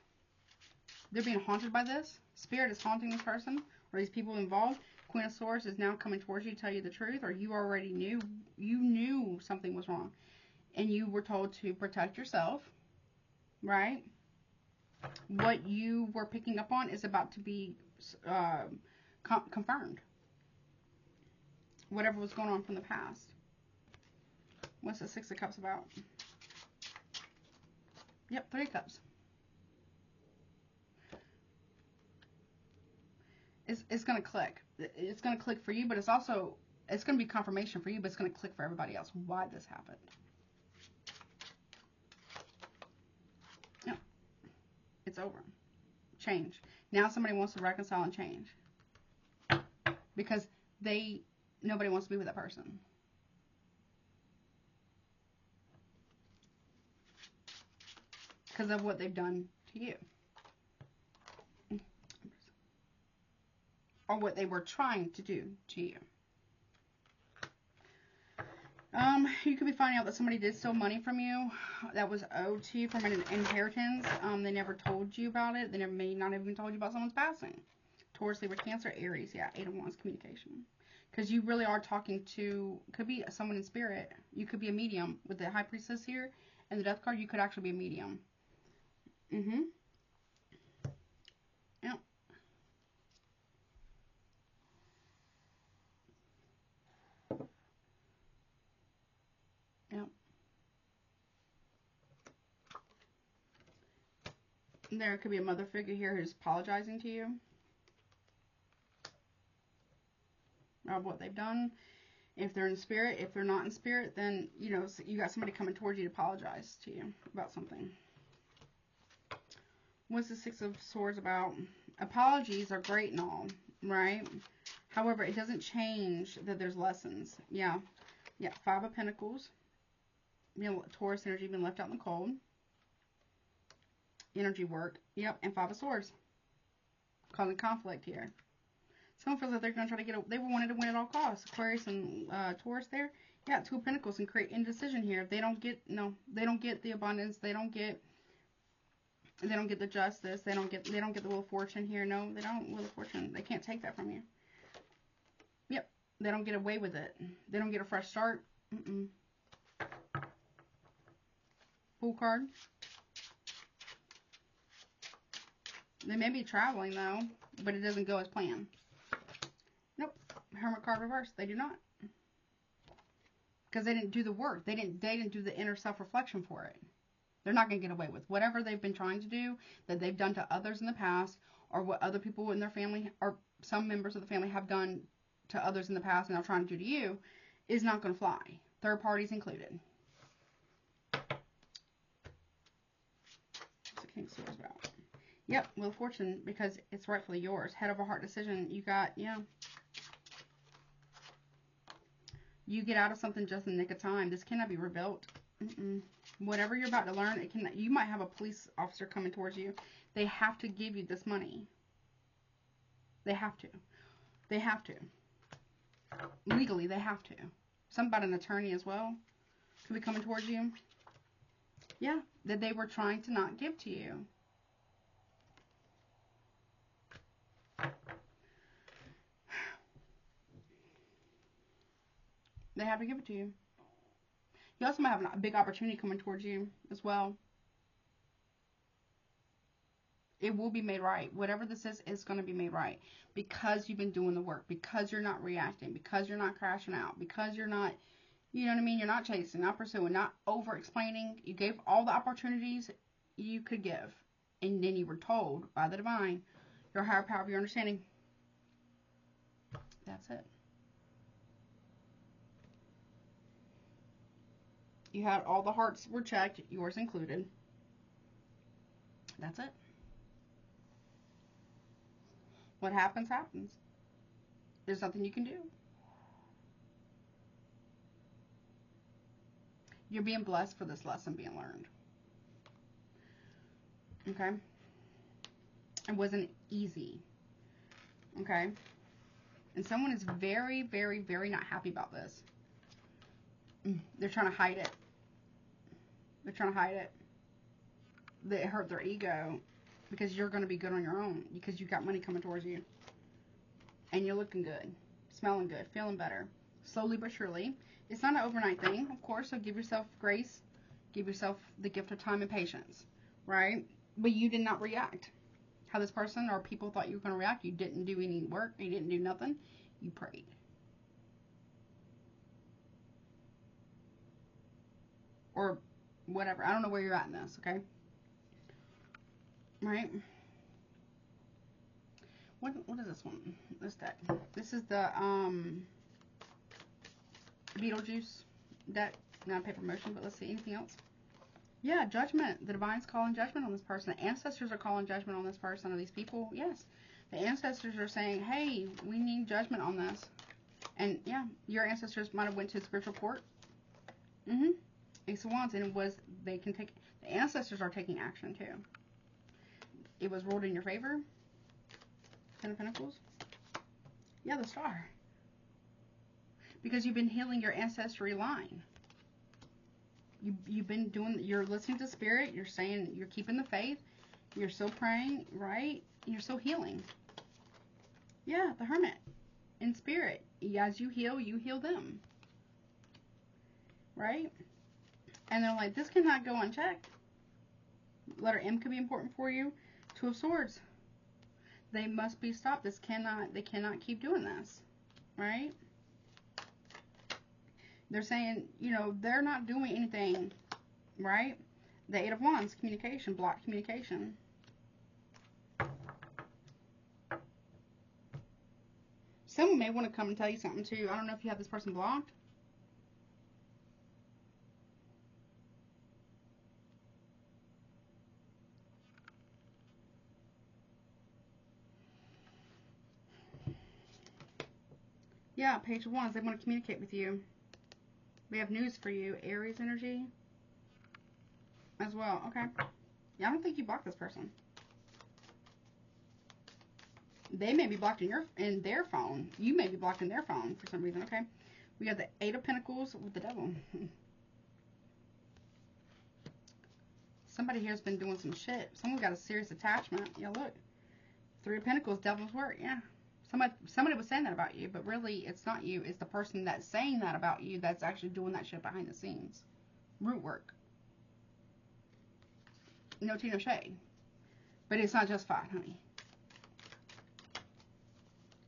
They're being haunted by this. Spirit is haunting this person or these people involved. Queen of Swords is now coming towards you to tell you the truth, or you already knew. You knew something was wrong. And you were told to protect yourself, right? What you were picking up on is about to be confirmed. Whatever was going on from the past. What's the Six of Cups about? Yep, Three of Cups. It's going to click. It's going to click for you, but it's going to be confirmation for you, but it's going to click for everybody else why this happened. Yep. It's over. Change. Now somebody wants to reconcile and change. Because nobody wants to be with that person. Because of what they've done to you. Or what they were trying to do to you. You could be finding out that somebody did steal money from you that was owed to you from an inheritance. They never told you about it. They may not even told you about someone's passing. Taurus, Libra, Cancer, Aries. Yeah, 8 of Wands, communication. Because you really are talking to, could be someone in spirit. You could be a medium. With the High Priestess here and the Death card, you could actually be a medium. Yep. There could be a mother figure here who's apologizing to you of what they've done. If they're in spirit, if they're not in spirit, then, you know, you got somebody coming towards you to apologize to you about something. What's the Six of Swords about? Apologies are great and all, right? However, it doesn't change that there's lessons. Yeah. Yeah. Five of Pentacles. You know, Taurus energy being left out in the cold. Energy work. Yep. And Five of Swords. Causing conflict here. Someone feels like they're going to try to get they wanted to win at all costs. Aquarius and Taurus there. Yeah, Two of Pentacles and create indecision here. They don't get, no, they don't get the abundance. They don't get the justice. They don't get the Wheel of Fortune here. No, they don't. Wheel of Fortune. They can't take that from you. Yep. They don't get away with it. They don't get a fresh start. Fool card. They may be traveling though, but it doesn't go as planned. Nope. Hermit card reverse. They do not. Because they didn't do the work. They didn't do the inner self-reflection for it. They're not going to get away with whatever they've been trying to do, that they've done to others in the past, or what other people in their family, or some members of the family have done to others in the past and are trying to do to you, is not going to fly. Third parties included. What's the King of Swords about? Yep, Wheel of Fortune, because it's rightfully yours. Head over heart decision. You got, yeah. You get out of something just in the nick of time. This cannot be rebuilt. Whatever you're about to learn, it can. You might have a police officer coming towards you. They have to give you this money. They have to. They have to. Legally, they have to. Something about an attorney as well could be coming towards you. Yeah, that they were trying to not give to you. They have to give it to you. You also might have a big opportunity coming towards you as well. It will be made right. Whatever this is going to be made right. Because you've been doing the work. Because you're not reacting. Because you're not crashing out. Because you're not, you know what I mean? You're not chasing, not pursuing, not over-explaining. You gave all the opportunities you could give. And then you were told by the divine, your higher power of your understanding. That's it. You had all the hearts were checked, yours included. That's it. What happens, happens. There's nothing you can do. You're being blessed for this lesson being learned. Okay? It wasn't easy. Okay? And someone is very, very, very not happy about this. They're trying to hide it. They're trying to hide it. They hurt their ego because you're going to be good on your own because you got money coming towards you. And you're looking good, smelling good, feeling better. Slowly but surely. It's not an overnight thing, of course, so give yourself grace. Give yourself the gift of time and patience, right? But you did not react. How this person or people thought you were going to react. You didn't do any work. You didn't do nothing. You prayed. Or whatever. I don't know where you're at in this, okay? Right? What is this one? This deck. This is the Beetlejuice deck. Not a paper motion, but let's see. Anything else? Yeah, judgment. The divine's calling judgment on this person. The ancestors are calling judgment on this person or these people. Yes. The ancestors are saying, hey, we need judgment on this. And yeah, your ancestors might have went to spiritual court. Ace of Wands, and it was, they can take, the ancestors are taking action too. It was ruled in your favor. Ten of Pentacles. Yeah, the Star. Because you've been healing your ancestry line. You've been doing, you're listening to spirit, you're saying, you're keeping the faith, you're still praying, right? You're still healing. Yeah, the Hermit. In spirit. As you heal them. Right? And they're like, this cannot go unchecked. Letter M could be important for you. Two of Swords. They must be stopped. This cannot, they cannot keep doing this. Right? They're saying, you know, they're not doing anything, right? The Eight of Wands, communication, blocked communication. Someone may want to come and tell you something too. I don't know if you have this person blocked. Yeah, Page of Wands. They want to communicate with you. We have news for you. Aries energy as well. Okay. Yeah, I don't think you blocked this person. They may be blocked in their phone. You may be blocked in their phone for some reason. Okay. We got the Eight of Pentacles with the Devil. Somebody here's been doing some shit. Someone got a serious attachment. Yeah, look. Three of Pentacles, Devil's work. Yeah. Somebody was saying that about you, but really it's not you. It's the person that's saying that about you that's actually doing that shit behind the scenes. Root work. No tea, no shade. But it's not justified, honey.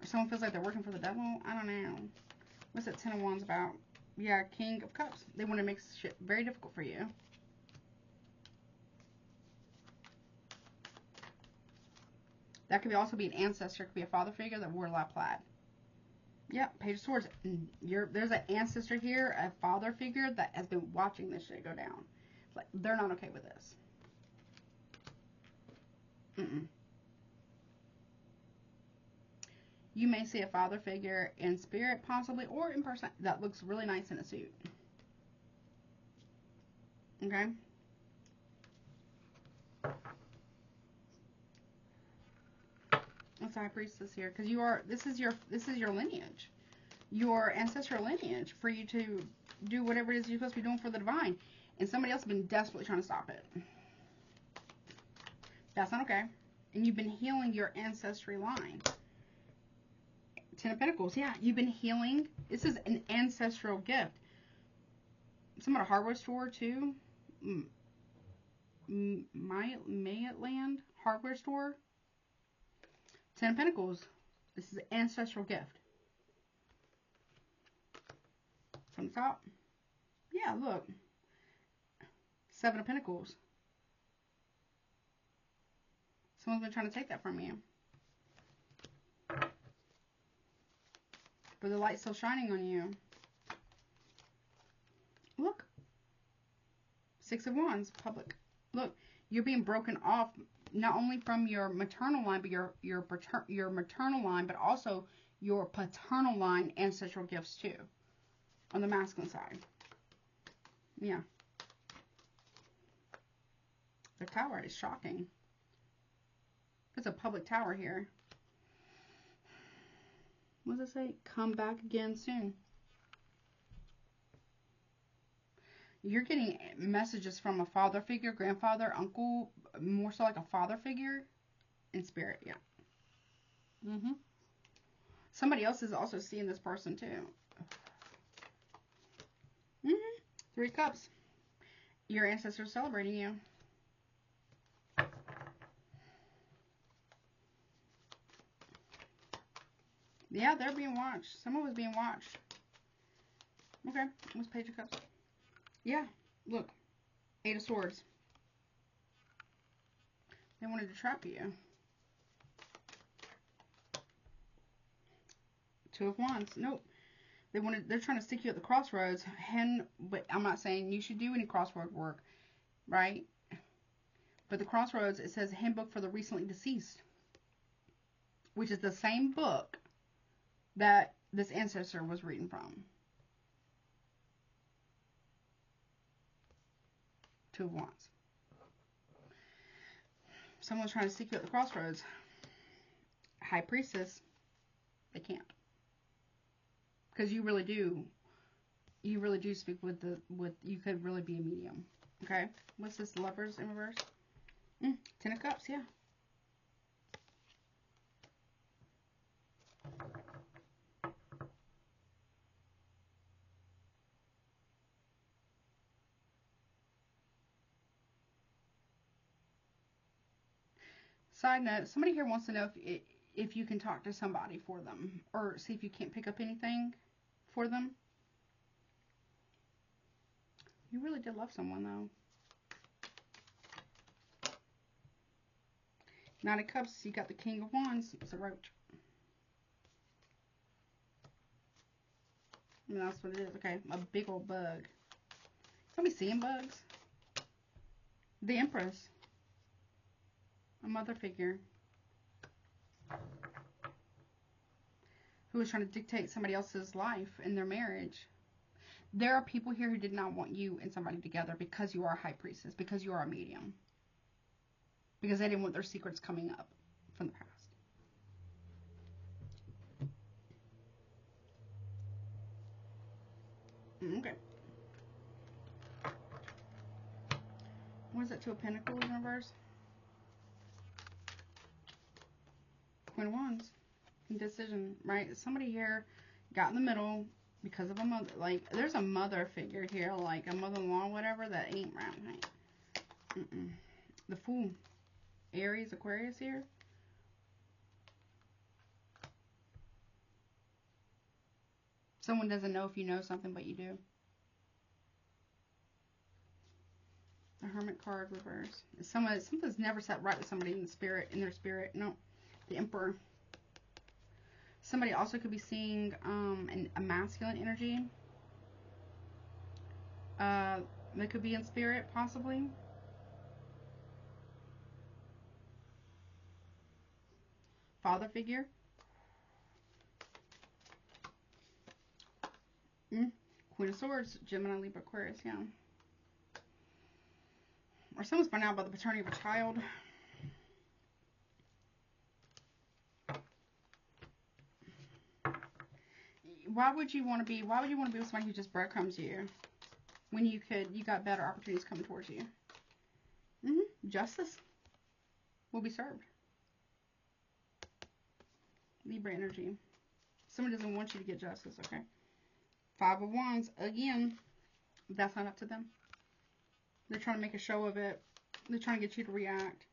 Or someone feels like they're working for the devil. I don't know. What's that Ten of Wands about? Yeah, King of Cups. They want to make shit very difficult for you. That could also be an ancestor. It could be a father figure that wore a lot of plaid. Yep, Page of Swords. There's an ancestor here, a father figure that has been watching this shit go down. Like, they're not okay with this. You may see a father figure in spirit, possibly, or in person, that looks really nice in a suit. Okay? That's High Priestess here, because this is your lineage, your ancestral lineage, for you to do whatever it is you're supposed to be doing for the divine, and somebody else has been desperately trying to stop it. That's not okay. And you've been healing your ancestry line. Ten of Pentacles, yeah, you've been healing. This is an ancestral gift. Some at a hardware store too. Mayatland hardware store. Ten of Pentacles. This is an ancestral gift. From the top. Yeah, look. Seven of Pentacles. Someone's been trying to take that from you. But the light's still shining on you. Look. Six of Wands. Public. Look. You're being broken off not only from your maternal line, but your maternal line, but also your paternal line ancestral gifts too. On the masculine side. Yeah. The tower is shocking. There's a public tower here. What does it say? Come back again soon. You're getting messages from a father figure, grandfather, uncle, more so like a father figure in spirit, yeah. Somebody else is also seeing this person too. Three Cups. Your ancestors celebrating you. Yeah, they're being watched. Someone was being watched. Okay, what's Page of Cups? Yeah, look. Eight of Swords. They wanted to trap you. Two of Wands. Nope. They're trying to stick you at the crossroads. But I'm not saying you should do any crossroad work, right? But the crossroads, it says Handbook for the Recently Deceased, which is the same book that this ancestor was reading from. Two of Wands. Someone's trying to stick you at the crossroads. High Priestess, they can't. Because you really do speak with you could really be a medium. Okay? What's this, Lovers in reverse? Ten of Cups, yeah. Side note, somebody here wants to know if you can talk to somebody for them, or see if you can't pick up anything for them. You really did love someone, though. Nine of Cups, you got the King of Wands. It's a roach. mean, that's what it is. Okay, a big old bug. Don't be seeing bugs. The Empress. A mother figure. Who was trying to dictate somebody else's life in their marriage. There are people here who did not want you and somebody together because you are a high priestess, because you are a medium. Because they didn't want their secrets coming up from the past. Okay. What is that? Two of Pentacles in reverse? Queen of Wands. Indecision, right? Somebody here got in the middle because of a mother. Like, there's a mother figure here, like a mother-in-law, whatever, that ain't right. The Fool. Aries, Aquarius here. Someone doesn't know if you know something, but you do. The Hermit card reverse. Something's never sat right with somebody in their spirit. No. The Emperor. Somebody also could be seeing a masculine energy. That could be in spirit, possibly. Father figure. Queen of Swords, Gemini, Libra, Aquarius, yeah. Or someone's finding out about the paternity of a child. Why would you want to be with somebody who just breadcrumbs you when you got better opportunities coming towards you? Justice will be served. Libra energy. Someone doesn't want you to get justice, okay? Five of Wands, again, that's not up to them. They're trying to make a show of it. They're trying to get you to react.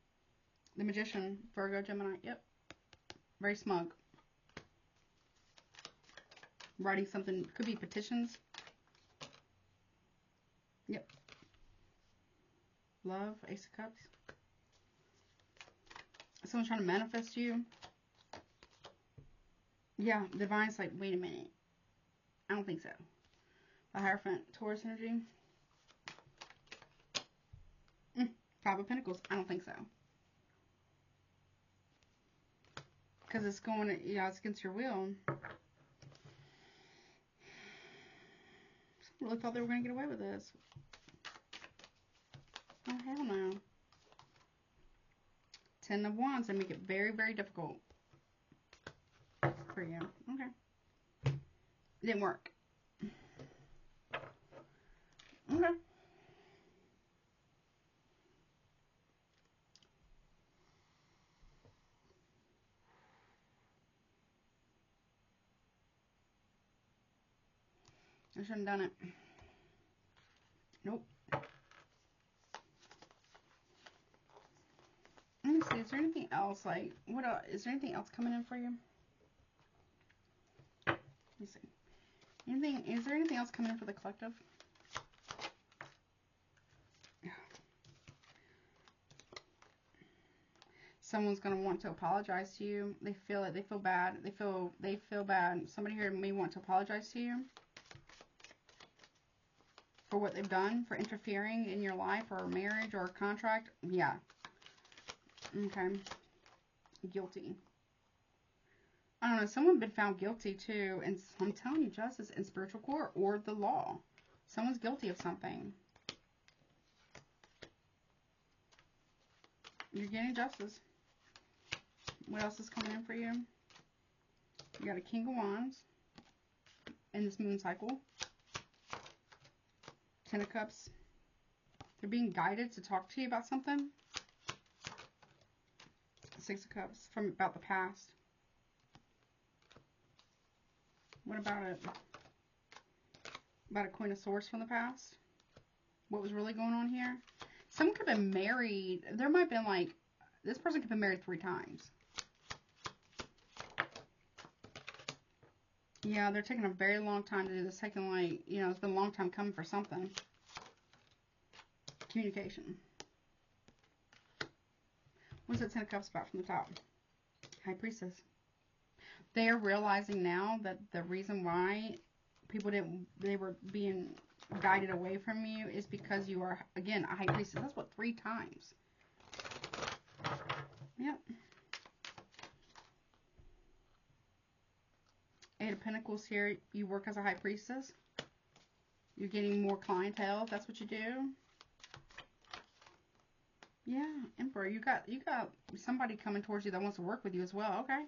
The Magician, Virgo, Gemini, yep. Very smug. Writing something, could be petitions. Yep. Love, Ace of Cups. Someone's trying to manifest you. Yeah, Divine's like, wait a minute. I don't think so. The Hierophant, Taurus energy. Five of Pentacles, I don't think so. Because it's going, it's against your will. Someone really thought they were going to get away with this. Oh, hell no. Ten of Wands, they make it very, very difficult for you. Okay. It didn't work. Okay. I shouldn't have done it. Nope. Let me see. Is there anything else? Like, what else? Is there anything else coming in for you? Let me see. Is there anything else coming in for the collective? Someone's going to want to apologize to you. They feel it. They feel bad. They feel bad. Somebody here may want to apologize to you for what they've done, for interfering in your life or marriage or contract. Yeah. Okay. Guilty. I don't know. Someone been found guilty too, and I'm telling you, justice in spiritual court or the law. Someone's guilty of something. You're getting justice. What else is coming in for you? You got a King of Wands in this moon cycle. Ten of Cups. They're being guided to talk to you about something. Six of Cups from about the past. What about it? About a Queen of Swords from the past? What was really going on here? Someone could have been married. There might have been like, this person could have been married 3 times. Yeah, they're taking a very long time to do this. Taking like, it's been a long time coming for something. Communication. What is that Ten of Cups about from the top? High Priestess. They are realizing now that the reason why they were being guided away from you is because you are, again, a high priestess. That's what, 3 times. Yep. 8 of Pentacles here. You work as a high priestess. You're getting more clientele. That's what you do. Yeah, Emperor. You got somebody coming towards you that wants to work with you as well. Okay.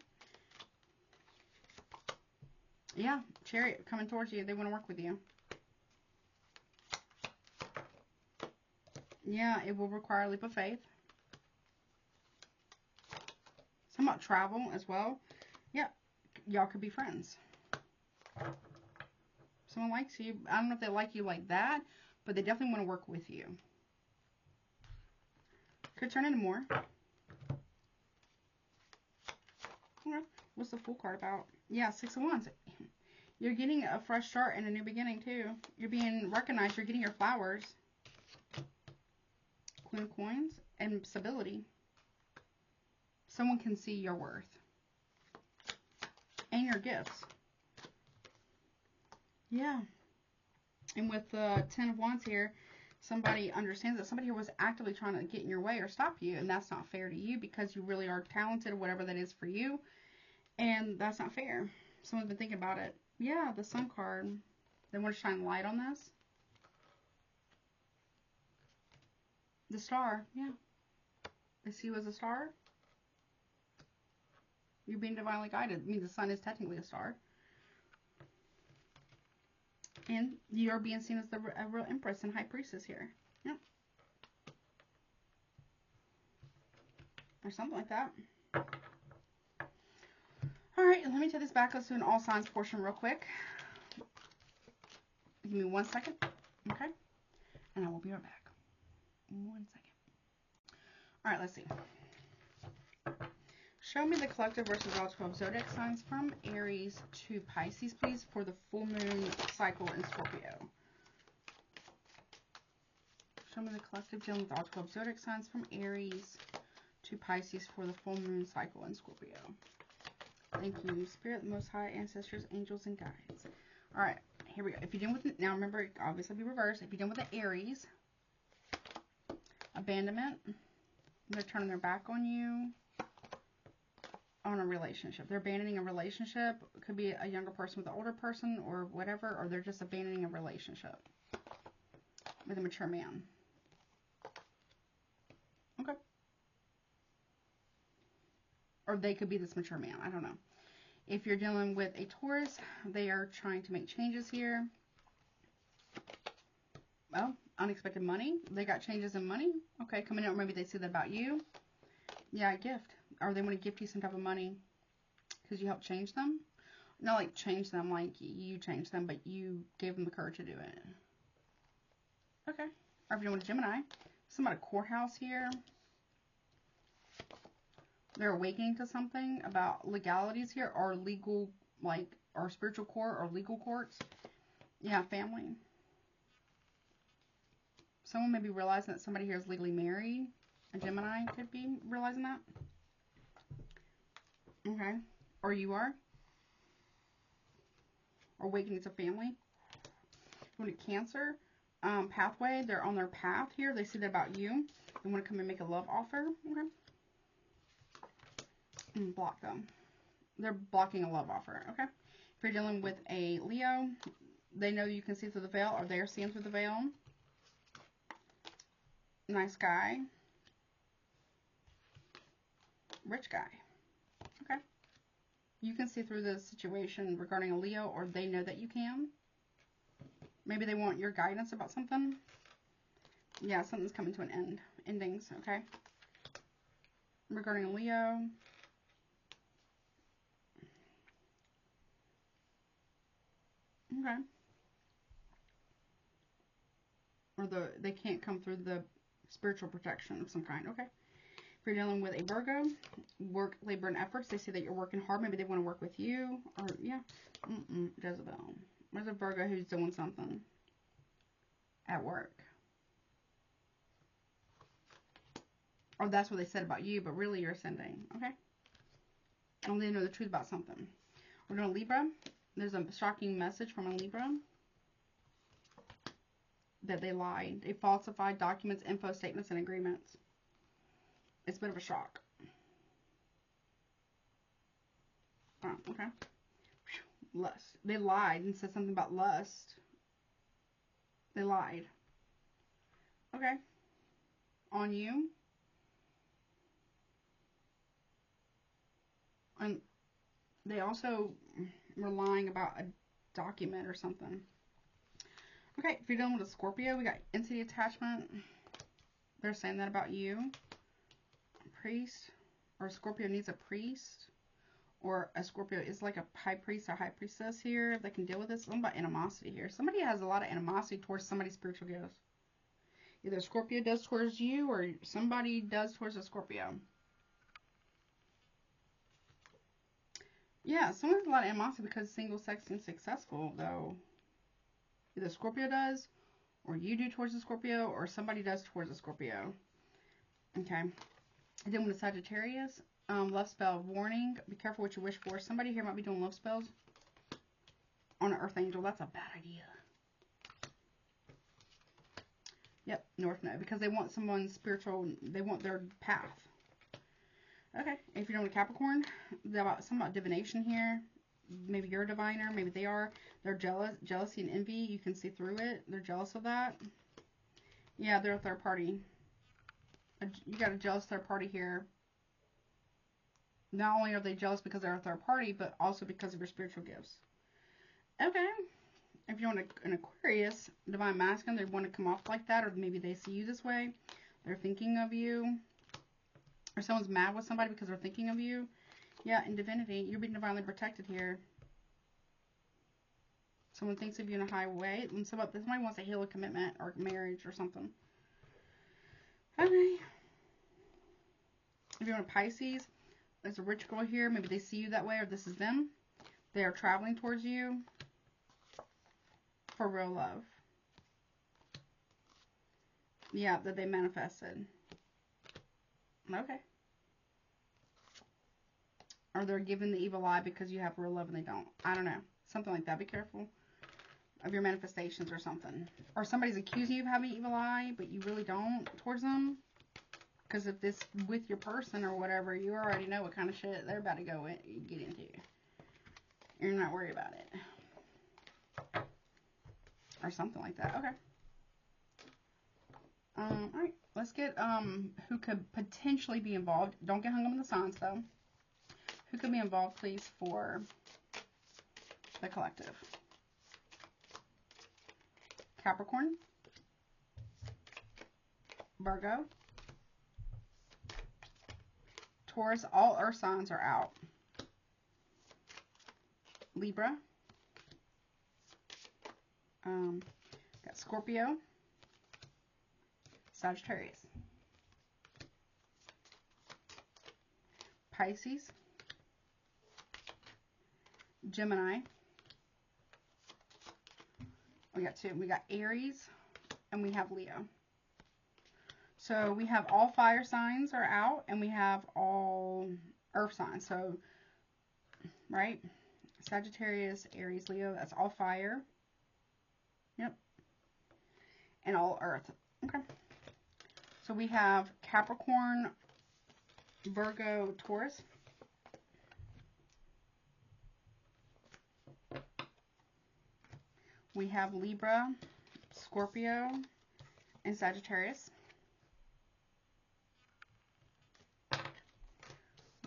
Yeah, Chariot coming towards you. They want to work with you. Yeah, it will require a leap of faith. Something about travel as well. Yeah, y'all could be friends. Someone likes you. I don't know if they like you like that, but they definitely want to work with you. Could turn into more. Okay. What's the Fool card about? Yeah, 6 of Wands. You're getting a fresh start and a new beginning too. You're being recognized. You're getting your flowers. Queen of Coins and stability. Someone can see your worth and your gifts. Yeah. And with the 10 of Wands here, somebody understands that somebody here was actively trying to get in your way or stop you, and that's not fair to you because you really are talented, whatever that is for you, and that's not fair. Someone's been thinking about it. Yeah, the Sun card. They want to shine light on this. The Star, yeah. They see you as a star. You're being divinely guided. I mean, the Sun is technically a star. And you're being seen as a real Empress and High Priestess here. Yeah. Or something like that. Alright, let me take this back. Let's do an all signs portion real quick. Give me 1 second. Okay? And I will be right back. 1 second. Alright, let's see. Show me the collective versus all 12 zodiac signs from Aries to Pisces, please, for the full moon cycle in Scorpio. Show me the collective dealing with all 12 zodiac signs from Aries to Pisces for the full moon cycle in Scorpio. Thank you, Spirit, the Most High, ancestors, angels, and guides. All right, here we go. If you're dealing with, now remember, obviously be reversed. If you're dealing with the Aries, abandonment, they're turning their back on you. On a relationship. They're abandoning a relationship. It could be a younger person with an older person or whatever, or they're just abandoning a relationship with a mature man. Okay. Or they could be this mature man. I don't know. If you're dealing with a Taurus, they are trying to make changes here. Well, unexpected money. They got changes in money. Okay, coming out. Maybe they see that about you. Yeah, a gift. Or they want to gift you some type of money because you helped change them. Not like change them like you changed them, but you gave them the courage to do it. Okay. Or if you're with Gemini, some at a courthouse here. They're awakening to something about legalities here, or legal, like, or spiritual court, or legal courts. Yeah, family. Someone may be realizing that somebody here is legally married. A Gemini could be realizing that. Okay. Or you are. Or awakening to family. Going to Cancer. Pathway. They're on their path here. They see that about you. They want to come and make a love offer. Okay. And block them. They're blocking a love offer. Okay. If you're dealing with a Leo, they know you can see through the veil, or they're seeing through the veil. Nice guy. Rich guy. Okay. You can see through the situation regarding a Leo, or they know that you can. Maybe they want your guidance about something. Yeah, something's coming to an end. Endings, okay? Regarding a Leo. Okay. Or they can't come through the spiritual protection of some kind. Okay. If you're dealing with a Virgo, work, labor, and efforts, they say that you're working hard. Maybe they want to work with you. Or, yeah. Jezebel. There's a Virgo who's doing something at work. Or that's what they said about you, but really you're ascending. Okay? Only know the truth about something. We're doing Libra. There's a shocking message from a Libra. That they lied. They falsified documents, info, statements, and agreements. It's a bit of a shock. Oh, okay. Lust. They lied and said something about lust. They lied. Okay. On you. And they also were lying about a document or something. Okay, if you're dealing with a Scorpio, we got entity attachment. They're saying that about you. Priest. Or Scorpio needs a priest. Or a Scorpio is like a high priest or high priestess here. They can deal with this. Something about animosity here. Somebody has a lot of animosity towards somebody's spiritual gifts. Either Scorpio does towards you or somebody does towards a Scorpio. Yeah, someone has a lot of animosity because single, sexy, and successful, though. Either Scorpio does, or you do towards a Scorpio, or somebody does towards a Scorpio. Okay. Then with Sagittarius, love spell warning. Be careful what you wish for. Somebody here might be doing love spells on an Earth Angel. That's a bad idea. Yep, North Node. Because they want someone's spiritual, they want their path. Okay. If you're doing a Capricorn, something about divination here. Maybe you're a diviner. Maybe they are. They're jealous. Jealousy and envy. You can see through it. They're jealous of that. Yeah, they're a third party. You got a jealous third party here. Not only are they jealous because they're a third party, but also because of your spiritual gifts. Okay. If you want an Aquarius, divine masculine, they want to come off like that, or maybe they see you this way. They're thinking of you. Or someone's mad with somebody because they're thinking of you. Yeah, in divinity, you're being divinely protected here. Someone thinks of you in a high way. And somebody wants to heal a commitment or marriage or something. Okay. If you're a Pisces, there's a rich girl here. Maybe they see you that way or this is them. They are traveling towards you for real love. Yeah, that they manifested. Okay. Or they're giving the evil eye because you have real love and they don't. I don't know. Something like that. Be careful of your manifestations or something. Or somebody's accusing you of having evil eye, but you really don't towards them. Because if this with your person or whatever, you already know what kind of shit they're about to get into. You're not worried about it. Or something like that. Okay. Alright. Let's get who could potentially be involved. Don't get hung up on the signs though. Who could be involved, please, for the collective? Capricorn, Virgo, Taurus. All earth signs are out. Libra. Got Scorpio, Sagittarius, Pisces, Gemini. We got two. We got Aries and we have Leo. So we have all fire signs are out and we have all earth signs. So, right? Sagittarius, Aries, Leo, that's all fire. Yep. And all earth. Okay. So we have Capricorn, Virgo, Taurus. We have Libra, Scorpio, and Sagittarius.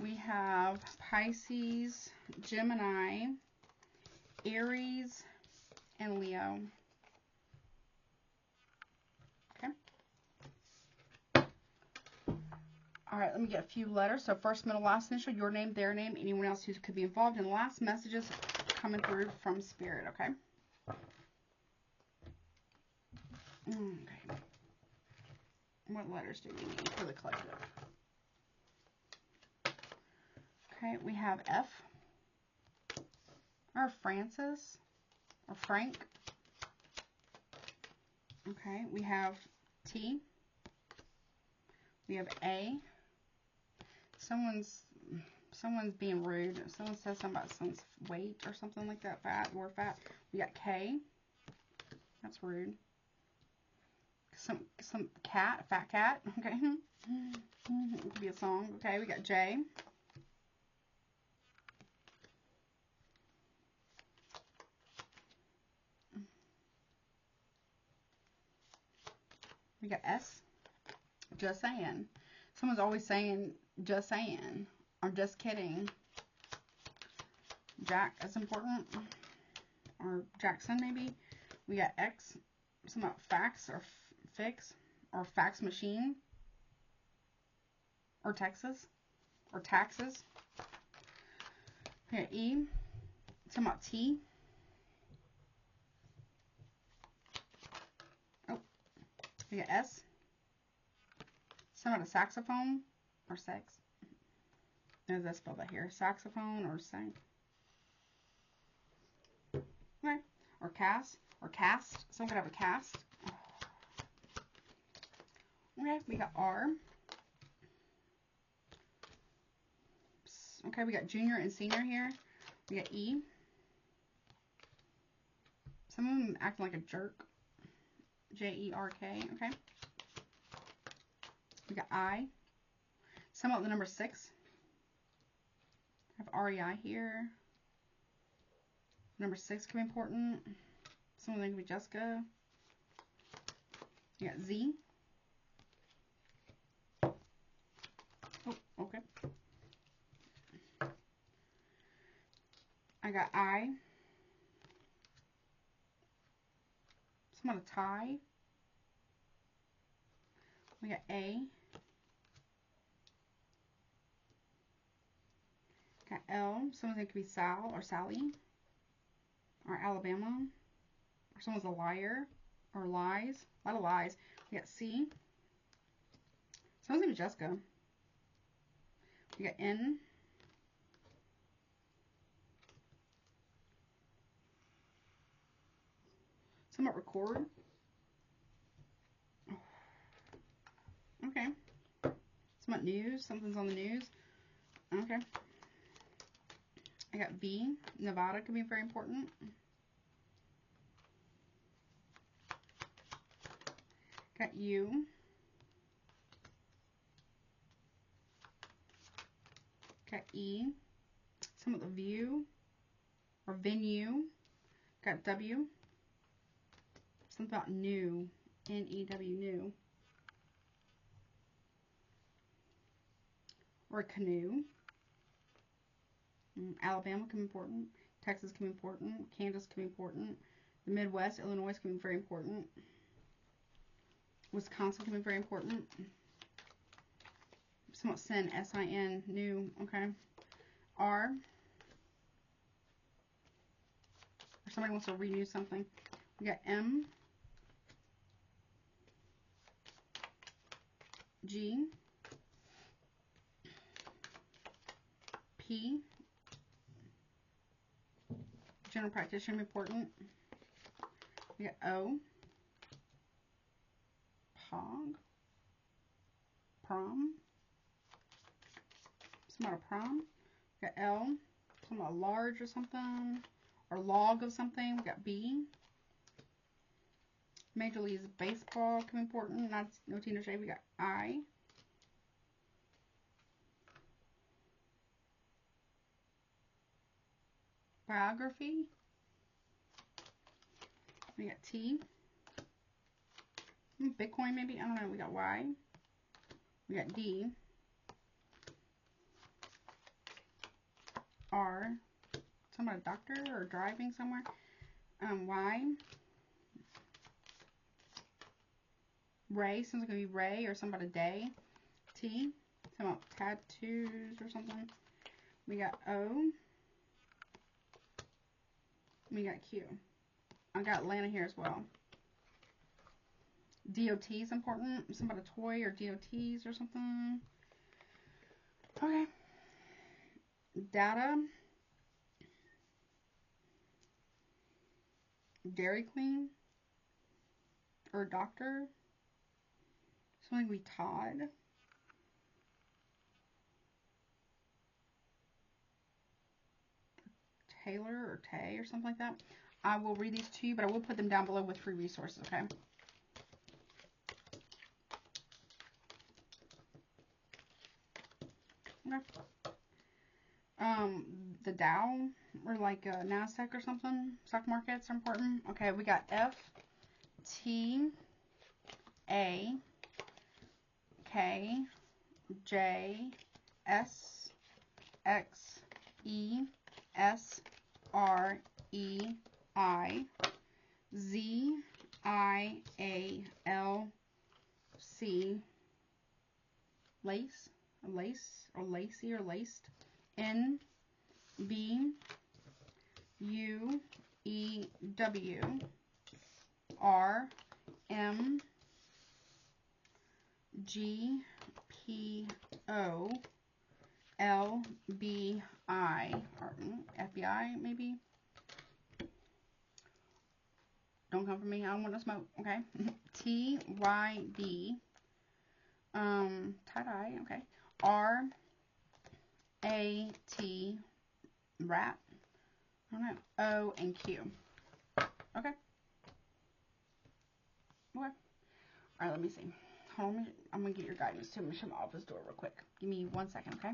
We have Pisces, Gemini, Aries, and Leo. Okay. All right, let me get a few letters. So first, middle, last initial, your name, their name, anyone else who could be involved. And the last messages coming through from Spirit, okay? Okay. What letters do we need for the collective? Okay, we have F, or Francis, or Frank. Okay, we have T. We have A. Someone's Someone's being rude. Someone says something about someone's weight or something like that. Fat, or fat. We got K. That's rude. Some cat, fat cat. Okay. It could be a song. Okay, we got J. We got S. Just saying. Someone's always saying, just saying. Or just kidding. Jack, that's important. Or Jackson, maybe. We got X. Something about fax or fix. Or fax machine. Or Texas. Or taxes. We got E. Something about T. Oh. We got S. Something about a saxophone. Or sex. How does that spell that here? Saxophone or sang? Okay. Or cast. Or cast. Someone could have a cast. Okay, we got R. Okay, we got junior and senior here. We got E. Some of them acting like a jerk. J-E-R-K. Okay. We got I. Some of the number 6. Have R-E-I here. Number 6 could be important. Some of them could be Jessica. We got Z. Oh, okay. I got I. Some on a tie. We got A. Got L. Someone could be Sal or Sally. Or Alabama. Or someone's a liar. Or lies. A lot of lies. We got C. Someone's name is Jessica. We got N. Somewhat record. Okay. Somewhat news. Something's on the news. Okay. I got V. Nevada could be very important. Got U. Got E. Some of the view. Or venue. Got W. Something about new. N-E-W, new. Or canoe. Alabama can be important. Texas can be important. Kansas can be important. The Midwest, Illinois can be very important. Wisconsin can be very important. Somewhat sin, S-I-N, new, okay. R. Or somebody wants to renew something. We got M. G. P. General practitioner, important. We got O. Pog. Prom. Some about a prom. We got L. Some about large or something. Or log of something. We got B. Major League Baseball can be important. Not no Tina Shea. We got I. Biography. We got T. Bitcoin maybe. I don't know. We got Y. We got D. R. Some about a doctor or driving somewhere. Y. Ray. Sounds like it could be Ray or some about a day. T. Some about tattoos or something. We got O. We got Q. I got Atlanta here as well. DOT is important. Some about a toy or DOTs or something. Okay. Data. Dairy Queen. Or doctor. Something we Todd. Taylor or Tay or something like that. I will read these to you, but I will put them down below with free resources, okay? Okay. The Dow or like NASDAQ or something. Stock markets are important. Okay, we got F, T, A, K, J, S, X, E, S, R, E, I, Z, I, A, L, C, lace, or lacy or laced, N, B, U, E, W, R, M, G, P, O, L, B, I, or FBI maybe. Don't come for me. I don't want to smoke. Okay. T, Y, D. Tie-dye. Okay. R, A, T, rat. I don't know. O and Q. Okay. Okay. Alright, let me see. Hold on. I'm going to get your guidance too. I'm going to shut my office door real quick. Give me 1 second, okay?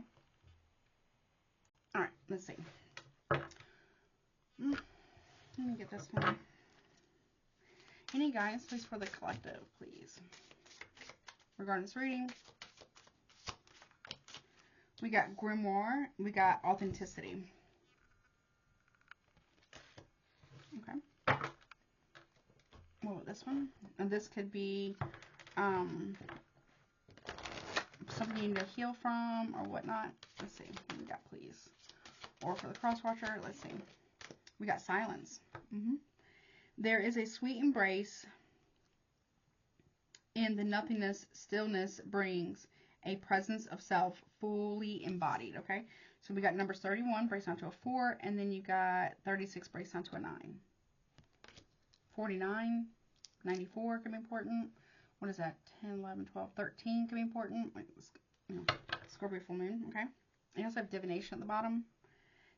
Alright, let's see. Let me get this one. Any guidance, please, for the collective, please? Regarding this reading, we got grimoire, we got authenticity. Okay. What about this one? And this could be something you need to heal from or whatnot. Let's see. What we got, please? Or for the cross watcher, let's see. We got silence. There is a sweet embrace in the nothingness. Stillness brings a presence of self fully embodied. Okay, so we got numbers 31 breaks down to a 4, and then you got 36 breaks down to a 9. 49, 94 can be important. What is that? 10, 11, 12, 13 can be important. Like, you know, Scorpio full moon. Okay, you also have divination at the bottom.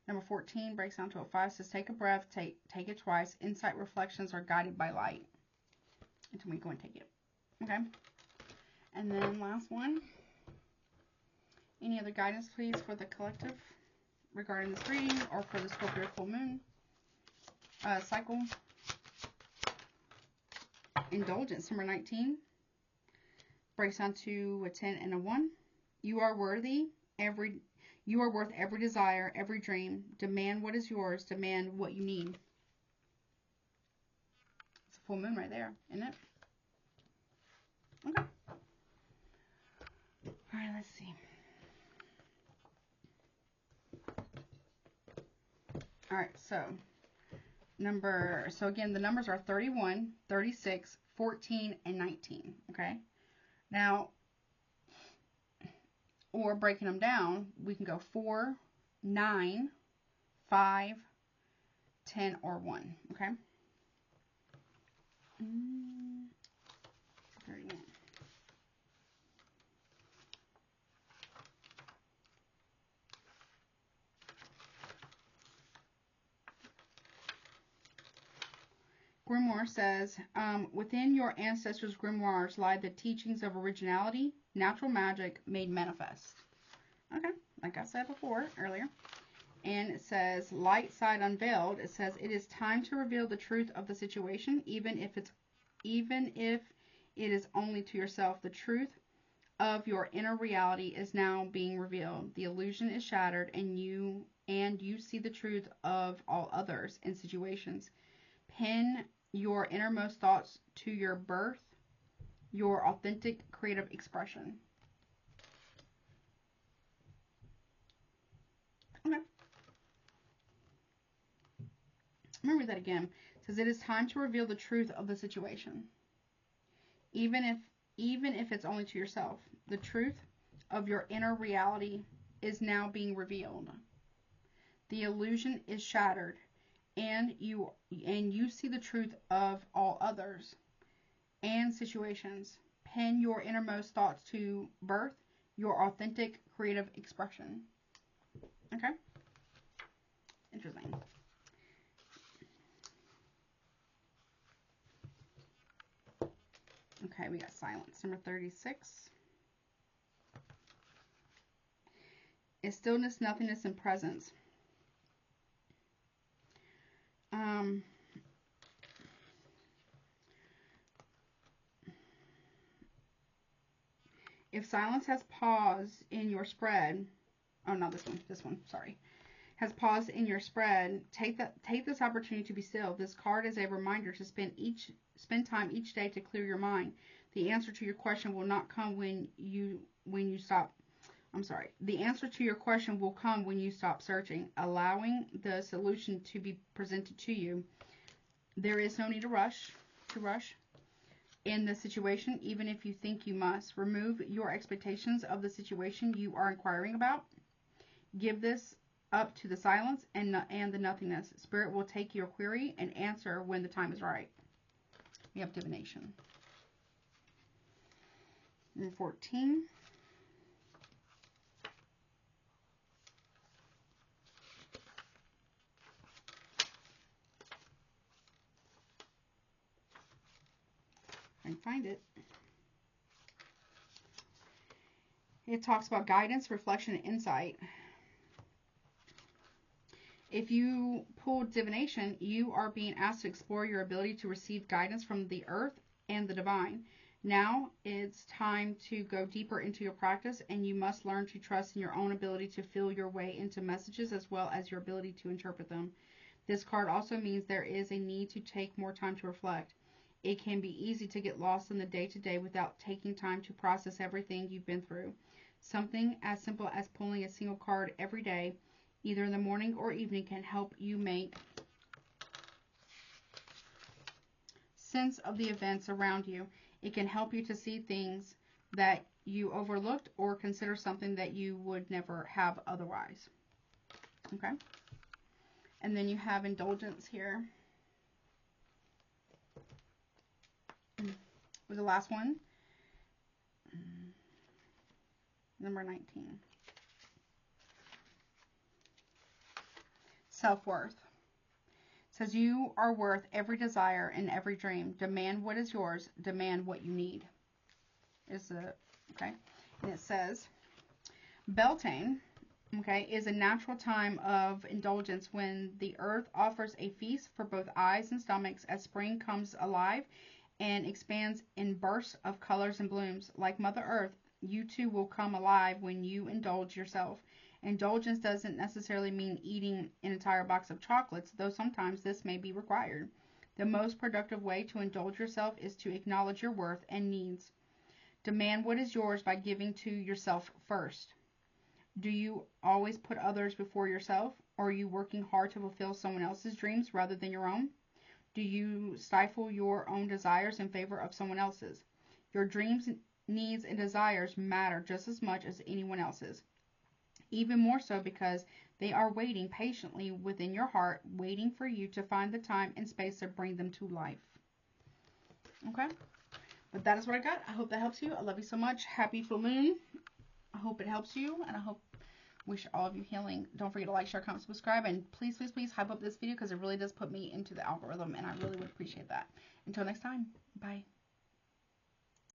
Number 14 breaks down to a 5. Says take a breath, take it twice. Insight reflections are guided by light. Until we go and take it. Okay. And then last one. Any other guidance, please, for the collective regarding this reading or for the Scorpio full moon cycle? Indulgence, number 19. Breaks down to a 10 and a 1. You are worthy. You are worth every desire, every dream. Demand what is yours. Demand what you need. It's a full moon right there, isn't it? Okay. Alright, let's see. Alright, so again, the numbers are 31, 36, 14, and 19. Okay. Now, or breaking them down, we can go 4, 9, 5, 10, or 1. Okay. 31. Grimoire says, within your ancestors' grimoires lie the teachings of originality, natural magic made manifest. Okay, like I said earlier. And it says, light side unveiled. It says, it is time to reveal the truth of the situation, even if it is only to yourself. The truth of your inner reality is now being revealed. The illusion is shattered, and you see the truth of all others and situations. Pin your innermost thoughts to your birth, your authentic creative expression. Okay. Remember that again. It says it is time to reveal the truth of the situation. Even if it's only to yourself. The truth of your inner reality is now being revealed. The illusion is shattered, and you see the truth of all others and situations. Pin your innermost thoughts to birth your authentic creative expression. Okay? Interesting. Okay, we got silence. Number 36. Is stillness, nothingness, and presence. If silence has paused in your spread, oh, not this one, sorry, has paused in your spread, take this opportunity to be still. This card is a reminder to spend time each day to clear your mind. The answer to your question will not come when you stop. I'm sorry. The answer to your question will come when you stop searching, allowing the solution to be presented to you. There is no need to rush in the situation, even if you think you must. Remove your expectations of the situation you are inquiring about. Give this up to the silence and the nothingness. Spirit will take your query and answer when the time is right. We have divination. Number 14. And find it. It talks about guidance, reflection, and insight. If you pull divination, you are being asked to explore your ability to receive guidance from the earth and the divine. Now it's time to go deeper into your practice, and you must learn to trust in your own ability to feel your way into messages as well as your ability to interpret them. This card also means there is a need to take more time to reflect. It can be easy to get lost in the day-to-day without taking time to process everything you've been through. Something as simple as pulling a single card every day, either in the morning or evening, can help you make sense of the events around you. It can help you to see things that you overlooked or consider something that you would never have otherwise. Okay? And then you have indulgence here. With the last one, number 19. Self-worth. It says you are worth every desire and every dream. Demand what is yours. Demand what you need. Okay. And it says Beltane, okay, is a natural time of indulgence when the earth offers a feast for both eyes and stomachs as spring comes alive and expands in bursts of colors and blooms. Like Mother Earth, you too will come alive when you indulge yourself. Indulgence doesn't necessarily mean eating an entire box of chocolates, though sometimes this may be required. The most productive way to indulge yourself is to acknowledge your worth and needs. Demand what is yours by giving to yourself first. Do you always put others before yourself? Or are you working hard to fulfill someone else's dreams rather than your own? Do you stifle your own desires in favor of someone else's? Your dreams, needs, and desires matter just as much as anyone else's. Even more so because they are waiting patiently within your heart, waiting for you to find the time and space to bring them to life. Okay? But that is what I got. I hope that helps you. I love you so much. Happy full moon. I hope it helps you, and I wish all of you healing. Don't forget to like, share, comment, subscribe, and please, please, please hype up this video because it really does put me into the algorithm, and I really would appreciate that. Until next time, bye.